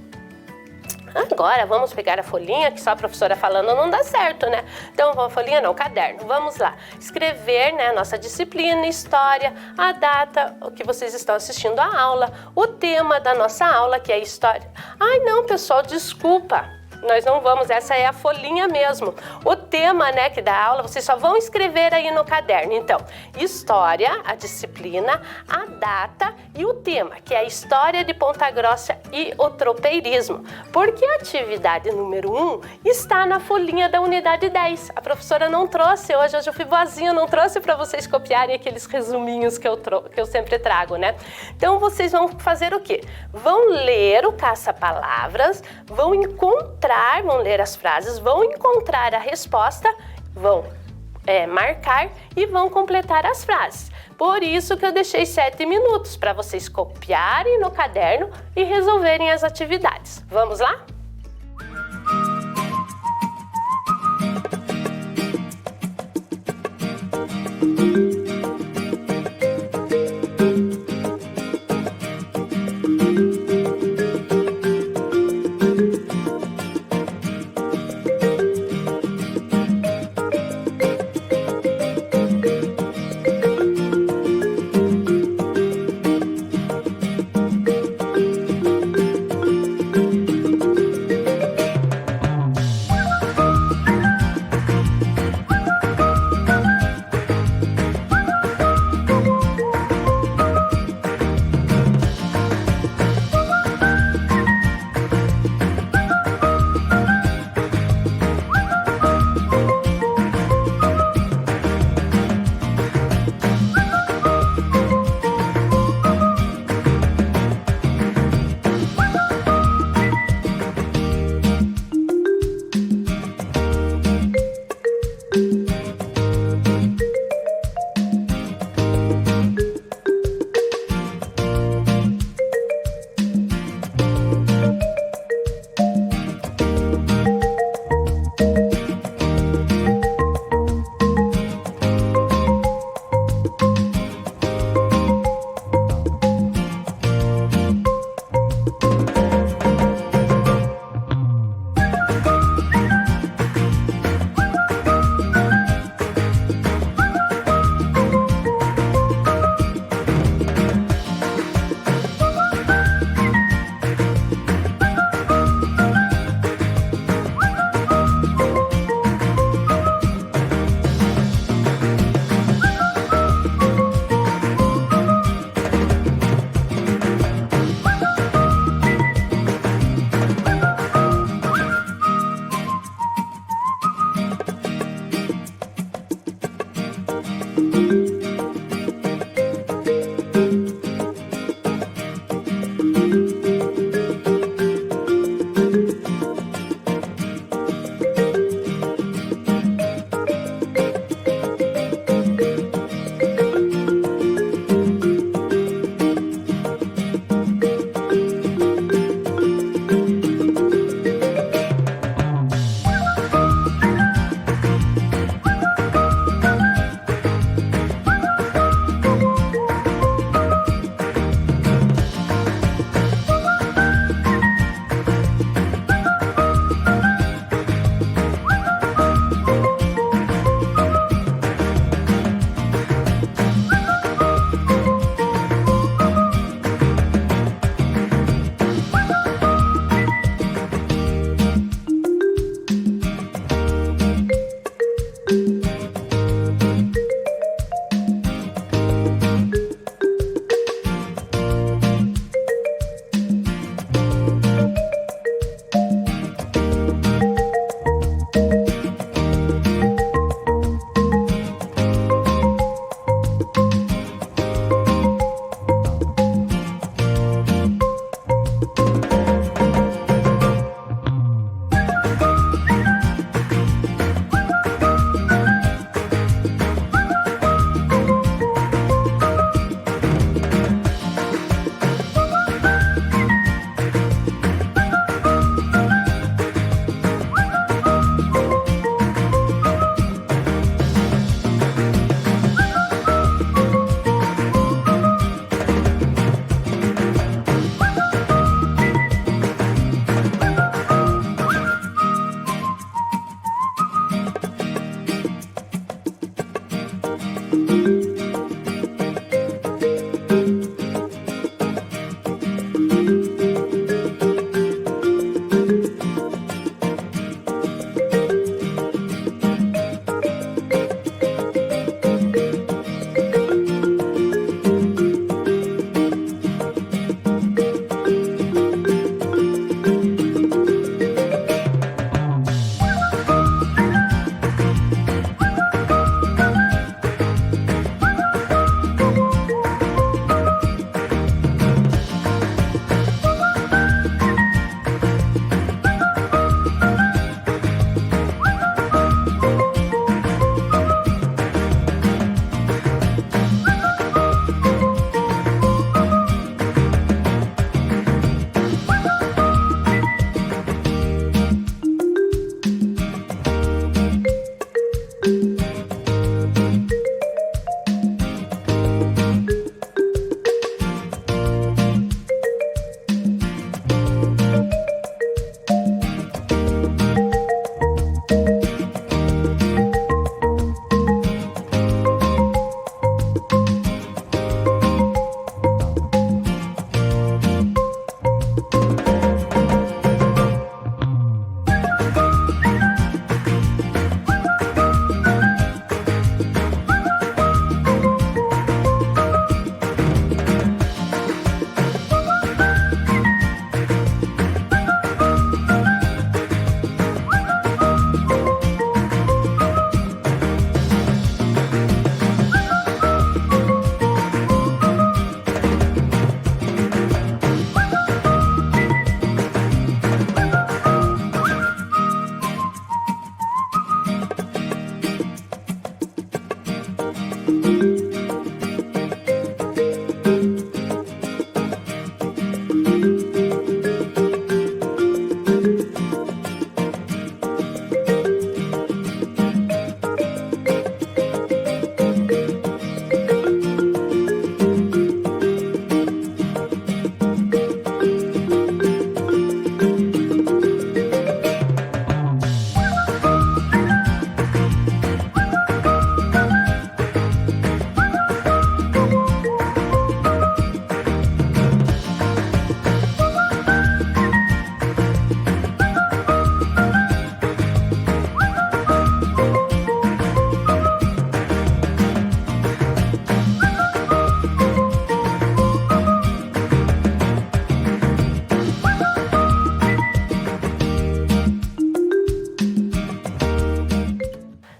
Agora vamos pegar a folhinha, que só a professora falando não dá certo, né? Então, a folhinha não, o caderno. Vamos lá. Escrever, né, nossa disciplina, história, a data, o que vocês estão assistindo à aula, o tema da nossa aula, que é história. Ai, não, pessoal, desculpa. Nós não vamos, essa é a folhinha mesmo. O tema, né, que da aula, vocês só vão escrever aí no caderno. Então, história, a disciplina, a data e o tema, que é a história de Ponta Grossa e o tropeirismo. Porque a atividade número 1 está na folhinha da unidade 10. A professora não trouxe hoje eu fui boazinha, não trouxe para vocês copiarem aqueles resuminhos que eu sempre trago, né? Então, vocês vão fazer o quê? Vão ler o caça-palavras, vão ler as frases, vão encontrar a resposta, vão marcar e vão completar as frases. Por isso que eu deixei 7 minutos para vocês copiarem no caderno e resolverem as atividades. Vamos lá?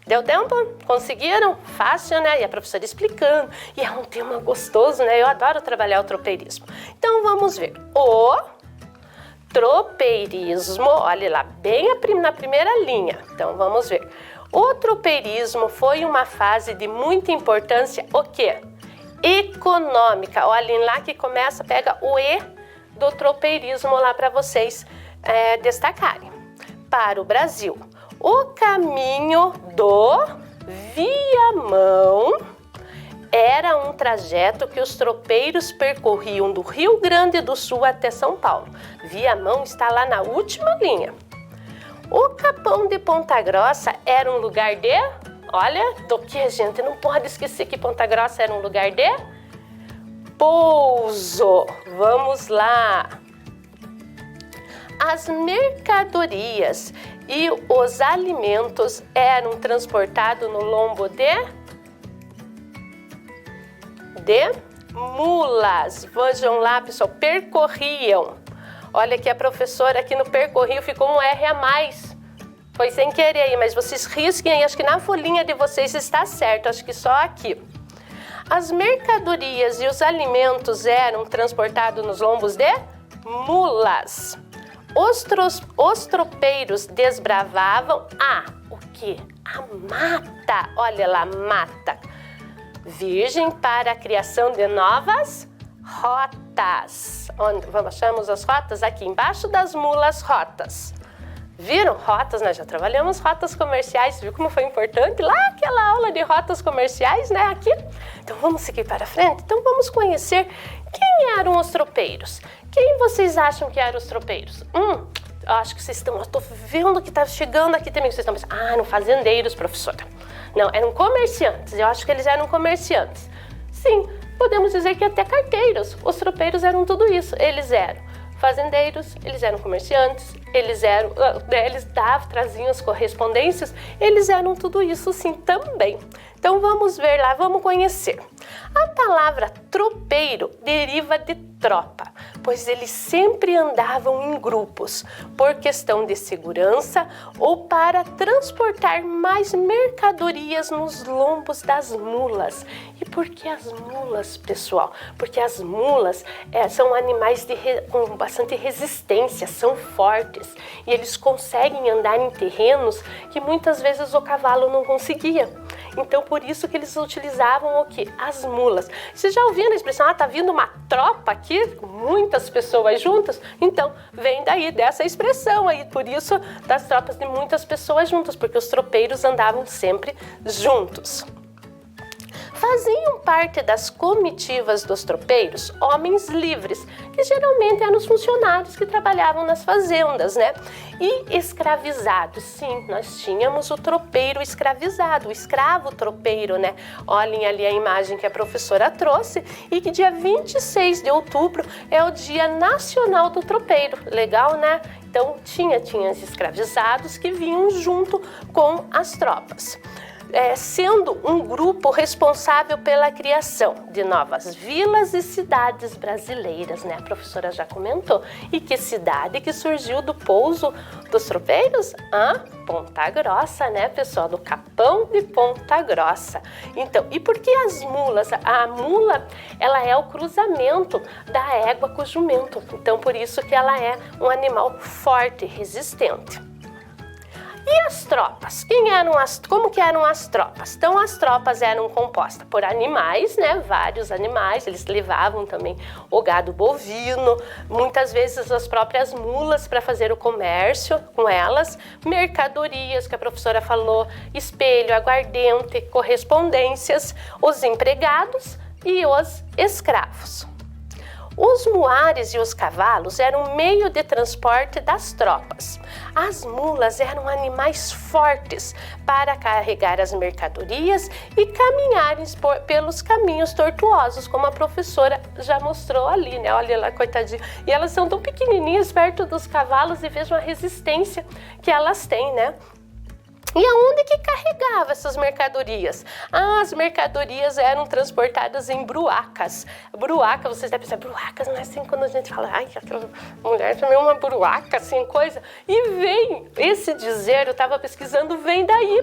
Deu tempo? Conseguiram? Fácil, né? E a professora explicando. E é um tema gostoso, né? Eu adoro trabalhar o tropeirismo. Então, vamos ver. O tropeirismo, olha lá, bem na primeira linha. Então, vamos ver. O tropeirismo foi uma fase de muita importância, o quê? Econômica. Olhem lá que começa, pega o E do tropeirismo lá para vocês destacarem. Para o Brasil. O caminho do Viamão era um trajeto que os tropeiros percorriam do Rio Grande do Sul até São Paulo. Viamão está lá na última linha. O Capão de Ponta Grossa era um lugar de... Olha, do que, gente? Não pode esquecer que Ponta Grossa era um lugar de pouso. Vamos lá. As mercadorias e os alimentos eram transportados no lombo de mulas. Vejam lá, pessoal, percorriam. Olha que a professora aqui no percorriam ficou um R a mais. Foi sem querer aí, mas vocês risquem aí, acho que na folhinha de vocês está certo, acho que só aqui. As mercadorias e os alimentos eram transportados nos lombos de mulas. Os tropeiros desbravavam o quê? A mata. Olha lá, mata. Virgem para a criação de novas rotas. Onde achamos as rotas? Aqui embaixo das mulas, rotas. Viram? Rotas, nós já trabalhamos rotas comerciais. Viu como foi importante? Lá aquela aula de rotas comerciais, né? Aqui. Então vamos seguir para frente? Então vamos conhecer quem eram os tropeiros. Quem vocês acham que eram os tropeiros? Acho que vocês estão... Estou vendo que está chegando aqui também. Vocês estão pensando, eram fazendeiros, professora. Não, eram comerciantes. Eu acho que eles eram comerciantes. Sim, podemos dizer que até carteiros. Os tropeiros eram tudo isso. Eles eram fazendeiros, eles eram comerciantes, eles traziam as correspondências, eles eram tudo isso sim também. Então vamos ver lá, vamos conhecer. A palavra tropeiro deriva de tropa, pois eles sempre andavam em grupos, por questão de segurança ou para transportar mais mercadorias nos lombos das mulas. E por que as mulas, pessoal? Porque as mulas são animais com bastante resistência, são fortes e eles conseguem andar em terrenos que muitas vezes o cavalo não conseguia. Então, por isso que eles utilizavam o quê? As mulas. Vocês já ouviram a expressão, tá vindo uma tropa aqui, com muitas pessoas juntas? Então, vem daí, dessa expressão aí, por isso, das tropas de muitas pessoas juntas, porque os tropeiros andavam sempre juntos. Faziam parte das comitivas dos tropeiros homens livres, que geralmente eram os funcionários que trabalhavam nas fazendas, né? E escravizados, sim, nós tínhamos o tropeiro escravizado, o escravo tropeiro, né? Olhem ali a imagem que a professora trouxe e que dia 26 de outubro é o Dia Nacional do Tropeiro. Legal, né? Então tinha os escravizados que vinham junto com as tropas. Sendo um grupo responsável pela criação de novas vilas e cidades brasileiras, né? A professora já comentou. E que cidade que surgiu do pouso dos tropeiros? Ponta Grossa, né, pessoal? Do Capão de Ponta Grossa. Então, e por que as mulas? A mula, ela é o cruzamento da égua com o jumento. Então, por isso que ela é um animal forte, resistente. E as tropas? Como que eram as tropas? Então, as tropas eram compostas por animais, né? Vários animais, eles levavam também o gado bovino, muitas vezes as próprias mulas para fazer o comércio com elas, mercadorias, que a professora falou, espelho, aguardente, correspondências, os empregados e os escravos. Os muares e os cavalos eram meio de transporte das tropas. As mulas eram animais fortes para carregar as mercadorias e caminharem pelos caminhos tortuosos, como a professora já mostrou ali, né? Olha lá, coitadinha. E elas são tão pequenininhas perto dos cavalos e vejam a resistência que elas têm, né? E aonde que carregava essas mercadorias? As mercadorias eram transportadas em bruacas. Bruaca, vocês devem pensar, bruacas não é assim quando a gente fala, ai, aquela mulher também é uma bruaca, assim, coisa. E vem, esse dizer, eu estava pesquisando, vem daí,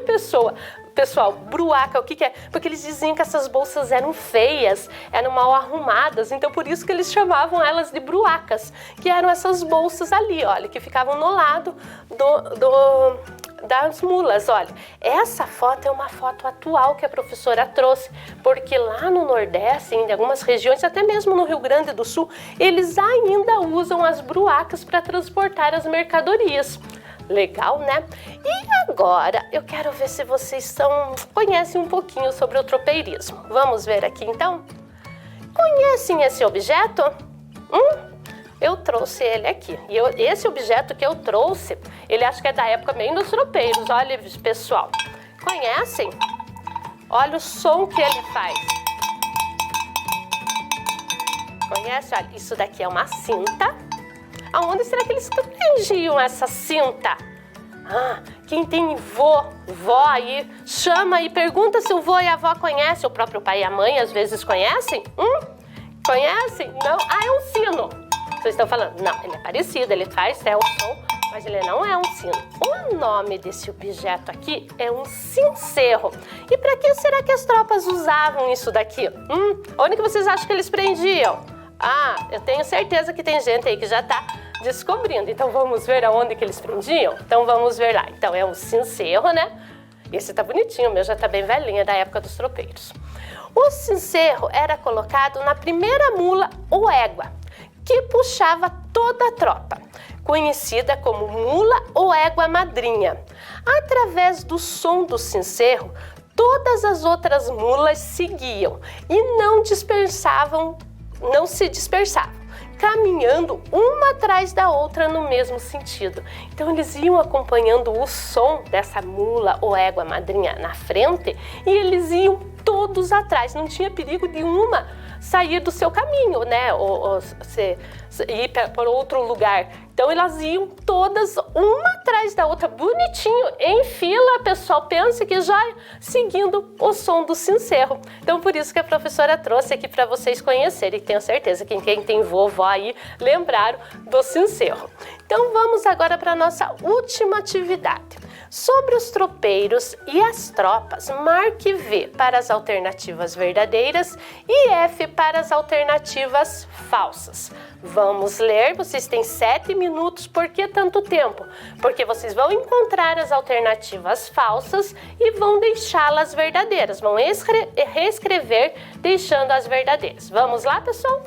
Pessoal, bruaca, o que que é? Porque eles diziam que essas bolsas eram feias, eram mal arrumadas, então por isso que eles chamavam elas de bruacas, que eram essas bolsas ali, olha, que ficavam no lado das mulas. Olha, essa foto é uma foto atual que a professora trouxe, porque lá no Nordeste, em algumas regiões, até mesmo no Rio Grande do Sul, eles ainda usam as bruacas para transportar as mercadorias. Legal, né? E agora eu quero ver se vocês conhecem um pouquinho sobre o tropeirismo. Vamos ver aqui então? Conhecem esse objeto? Eu trouxe ele aqui. E esse objeto que eu trouxe, ele acho que é da época bem dos tropeiros. Olha, pessoal. Conhecem? Olha o som que ele faz. Conhece? Olha, isso daqui é uma cinta. Aonde será que eles prendiam essa cinta? Quem tem vó aí, chama e pergunta se o vô e a avó conhecem. O próprio pai e a mãe às vezes conhecem? Conhecem? Não? É um sino. Vocês estão falando? Não, ele é parecido, ele faz o som, mas ele não é um sino. O nome desse objeto aqui é um cencerro. E para que será que as tropas usavam isso daqui? Onde que vocês acham que eles prendiam? Eu tenho certeza que tem gente aí que já está descobrindo. Então vamos ver aonde que eles prendiam? Então vamos ver lá. Então é um cencerro, né? Esse tá bonitinho, o meu já tá bem velhinho, é da época dos tropeiros. O cencerro era colocado na primeira mula ou égua, que puxava toda a tropa, conhecida como mula ou égua madrinha. Através do som do cencerro, todas as outras mulas seguiam e não se dispersavam, caminhando uma atrás da outra no mesmo sentido. Então eles iam acompanhando o som dessa mula ou égua madrinha na frente e eles iam todos atrás, não tinha perigo de uma sair do seu caminho, né, ou ir para outro lugar. Então elas iam todas uma atrás da outra, bonitinho, em fila, pessoal, pense que já seguindo o som do cencerro. Então por isso que a professora trouxe aqui para vocês conhecerem, e tenho certeza que quem tem vovó aí lembraram do cencerro. Então vamos agora para a nossa última atividade. Sobre os tropeiros e as tropas, marque V para as alternativas verdadeiras e F para as alternativas falsas. Vamos ler, vocês têm 7 minutos, por que tanto tempo? Porque vocês vão encontrar as alternativas falsas e vão deixá-las verdadeiras, vão reescrever deixando as verdadeiras. Vamos lá, pessoal?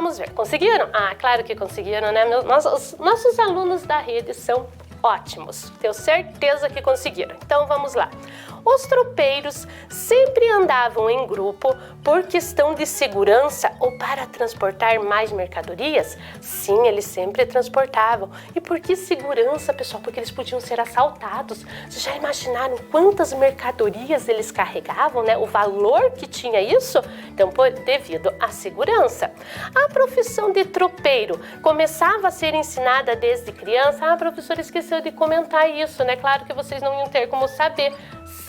vamos ver. Conseguiram? Ah, claro que conseguiram, né? Nossos alunos da rede são ótimos. Tenho certeza que conseguiram. Então, vamos lá. Os tropeiros sempre andavam em grupo por questão de segurança ou para transportar mais mercadorias? Sim, eles sempre transportavam. E por que segurança, pessoal? Porque eles podiam ser assaltados. Vocês já imaginaram quantas mercadorias eles carregavam, né? O valor que tinha isso? Então, devido à segurança. A profissão de tropeiro começava a ser ensinada desde criança? Ah, a professora esqueceu de comentar isso, né? Claro que vocês não iam ter como saber.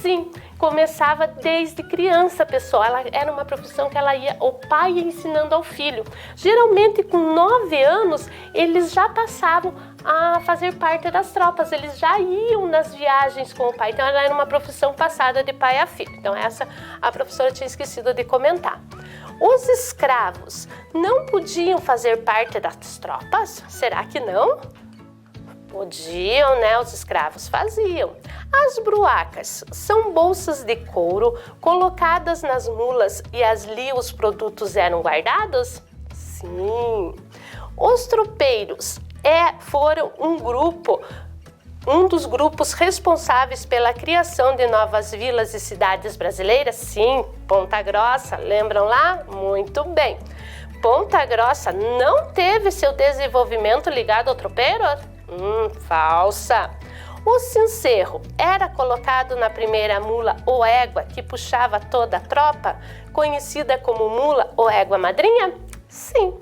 Sim, começava desde criança, pessoal. Ela era uma profissão que o pai ia ensinando ao filho. Geralmente, com 9 anos, eles já passavam a fazer parte das tropas. Eles já iam nas viagens com o pai. Então, ela era uma profissão passada de pai a filho. Então, essa a professora tinha esquecido de comentar. Os escravos não podiam fazer parte das tropas? Será que não? Podiam, né? Os escravos faziam. As bruacas são bolsas de couro colocadas nas mulas e ali os produtos eram guardados? Sim. Os tropeiros foram um dos grupos responsáveis pela criação de novas vilas e cidades brasileiras? Sim. Ponta Grossa, lembram lá? Muito bem. Ponta Grossa não teve seu desenvolvimento ligado ao tropeiro? Falsa. O cencerro era colocado na primeira mula ou égua que puxava toda a tropa, conhecida como mula ou égua madrinha? Sim.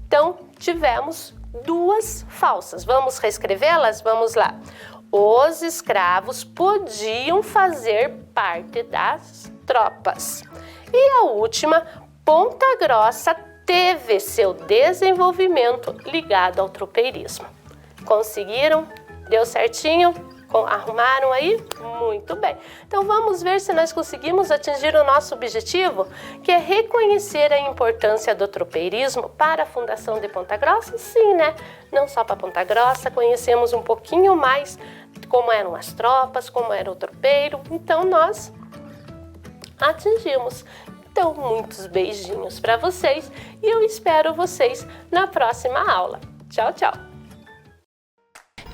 Então, tivemos 2 falsas. Vamos reescrevê-las? Vamos lá. Os escravos podiam fazer parte das tropas. E a última, Ponta Grossa teve seu desenvolvimento ligado ao tropeirismo. Conseguiram? Deu certinho? Arrumaram aí? Muito bem. Então vamos ver se nós conseguimos atingir o nosso objetivo, que é reconhecer a importância do tropeirismo para a fundação de Ponta Grossa? Sim, né? Não só para Ponta Grossa, conhecemos um pouquinho mais como eram as tropas, como era o tropeiro. Então nós atingimos. Então, muitos beijinhos para vocês e eu espero vocês na próxima aula. Tchau, tchau!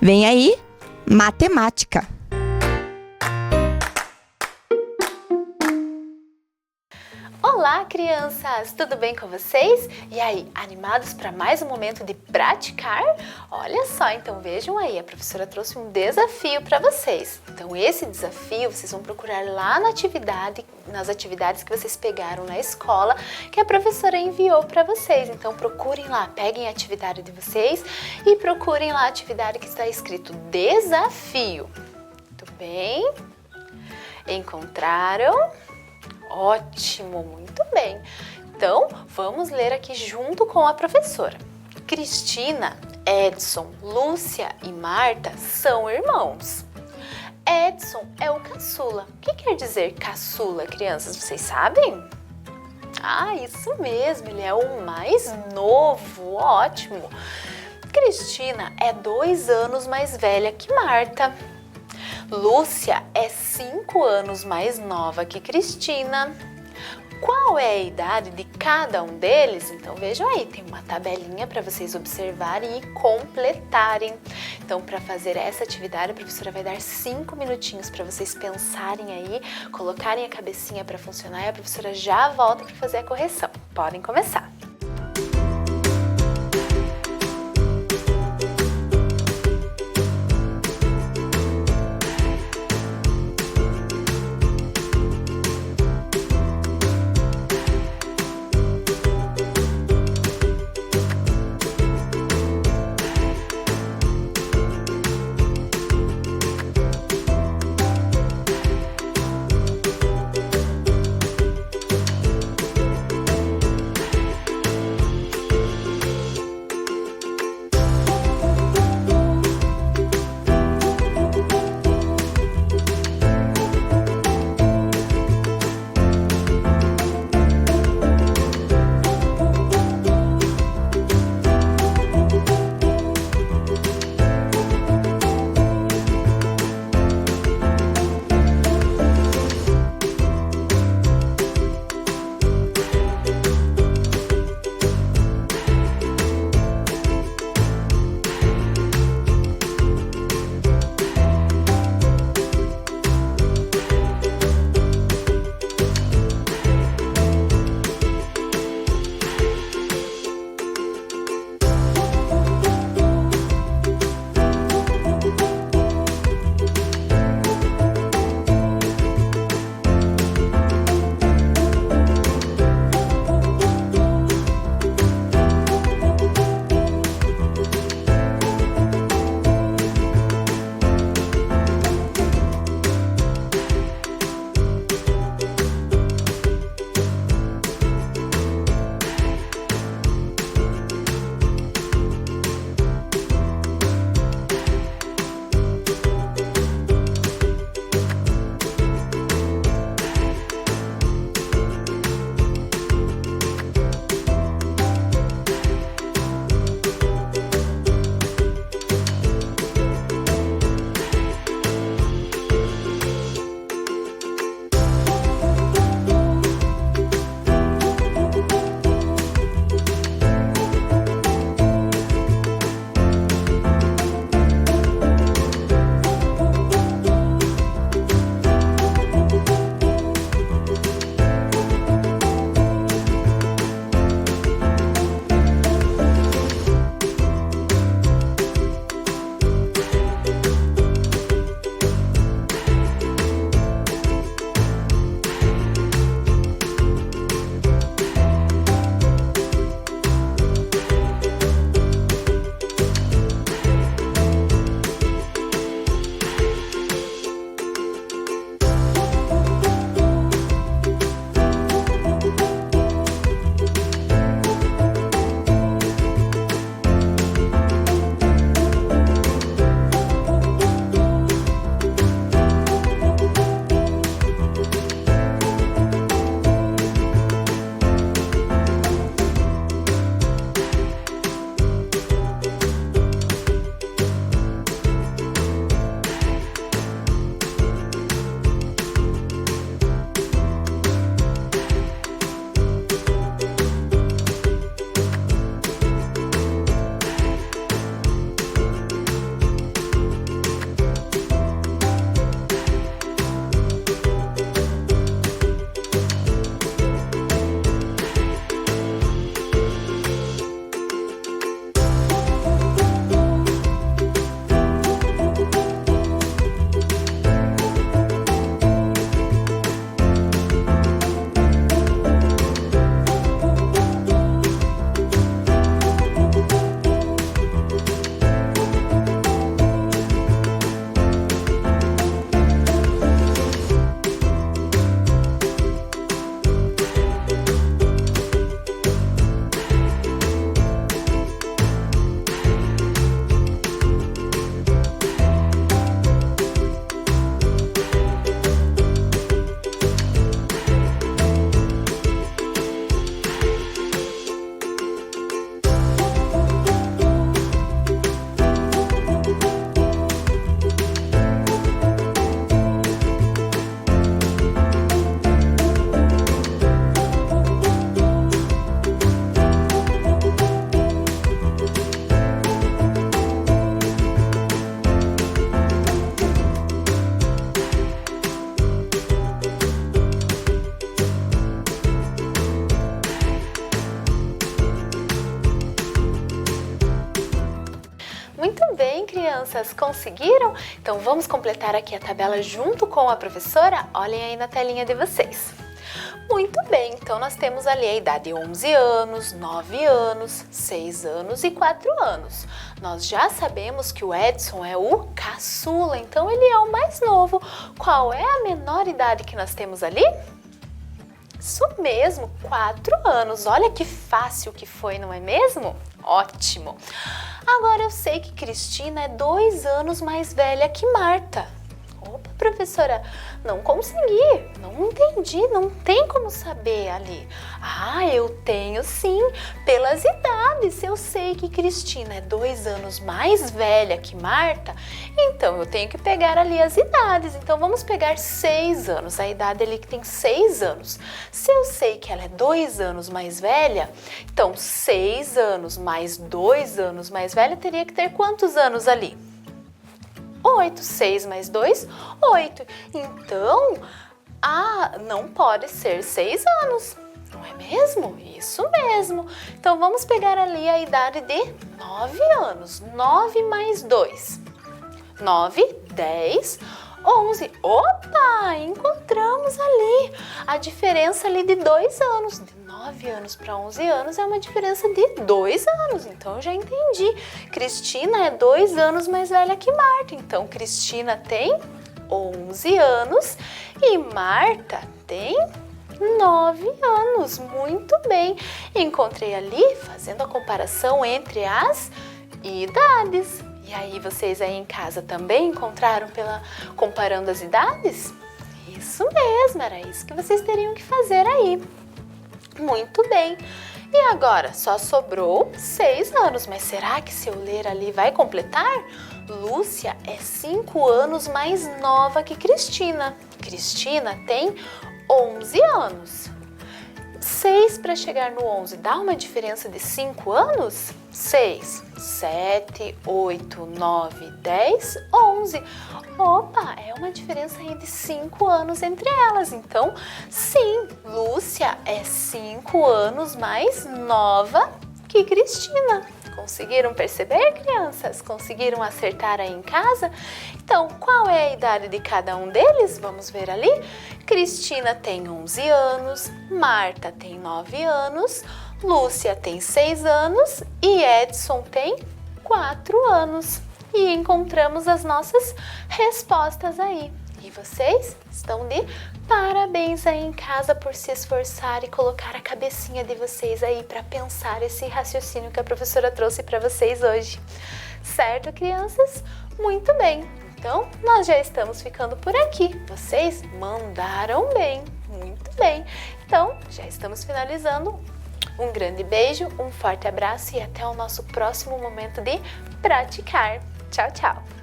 Vem aí, matemática. Olá, crianças! Tudo bem com vocês? E aí, animados para mais um momento de praticar? Olha só, então vejam aí, a professora trouxe um desafio para vocês. Então, esse desafio vocês vão procurar lá nas atividades que vocês pegaram na escola, que a professora enviou para vocês. Então, procurem lá, peguem a atividade de vocês e procurem lá a atividade que está escrito desafio. Muito bem? Encontraram? Ótimo, muito bem. Então, vamos ler aqui junto com a professora. Cristina, Edson, Lúcia e Marta são irmãos. Edson é o caçula. O que quer dizer caçula, crianças? Vocês sabem? Ah, isso mesmo, ele é o mais novo. Ótimo. Cristina é 2 anos mais velha que Marta. Lúcia é 5 anos mais nova que Cristina. Qual é a idade de cada um deles? Então vejam aí, tem uma tabelinha para vocês observarem e completarem. Então, para fazer essa atividade, a professora vai dar 5 minutinhos para vocês pensarem aí, colocarem a cabecinha para funcionar e a professora já volta para fazer a correção. Podem começar. crianças? Conseguiram? Então vamos completar aqui a tabela junto com a professora? Olhem aí na telinha de vocês. Muito bem, então nós temos ali a idade 11 anos, 9 anos, 6 anos e 4 anos. Nós já sabemos que o Edson é o caçula, então ele é o mais novo. Qual é a menor idade que nós temos ali? Isso mesmo, 4 anos. Olha que fácil que foi, não é mesmo? Ótimo! Agora eu sei que Cristina é 2 anos mais velha que Marta. Opa, professora, não consegui, não entendi, não tem como saber ali. Ah, eu tenho sim, pelas idades. Eu sei que Cristina é 2 anos mais velha que Marta, então eu tenho que pegar ali as idades. Então vamos pegar 6 anos, a idade ali que tem 6 anos. Se eu sei que ela é 2 anos mais velha, então 6 anos mais 2 anos mais velha teria que ter quantos anos ali? 8, 6 mais 2, 8. Então, não pode ser 6 anos, não é mesmo? Isso mesmo. Então, vamos pegar ali a idade de 9 anos. 9 mais 2. 9, 10, 11. Opa, encontramos ali a diferença ali de 2 anos. De 9 anos para 11 anos é uma diferença de 2 anos. Então, eu já entendi. Cristina é 2 anos mais velha que Marta. Então, Cristina tem 11 anos e Marta tem 9 anos. Muito bem. Encontrei ali, fazendo a comparação entre as idades. E aí, vocês aí em casa também encontraram comparando as idades? Isso mesmo, era isso que vocês teriam que fazer aí. Muito bem. E agora, só sobrou 6 anos, mas será que se eu ler ali vai completar? Lúcia é 5 anos mais nova que Cristina. Cristina tem 11 anos. 6 para chegar no 11 dá uma diferença de 5 anos? 6, 7, 8, 9, 10, 11. Opa, é uma diferença aí de 5 anos entre elas. Então, sim, Lúcia é 5 anos mais nova que Cristina. Conseguiram perceber, crianças? Conseguiram acertar aí em casa? Então, qual é a idade de cada um deles? Vamos ver ali. Cristina tem 11 anos, Marta tem 9 anos, Lúcia tem 6 anos e Edson tem 4 anos. E encontramos as nossas respostas aí. E vocês estão de parabéns aí em casa por se esforçar e colocar a cabecinha de vocês aí para pensar esse raciocínio que a professora trouxe para vocês hoje. Certo, crianças? Muito bem. Então, nós já estamos ficando por aqui. Vocês mandaram bem, muito bem. Então, já estamos finalizando. Um grande beijo, um forte abraço e até o nosso próximo momento de praticar. Tchau, tchau!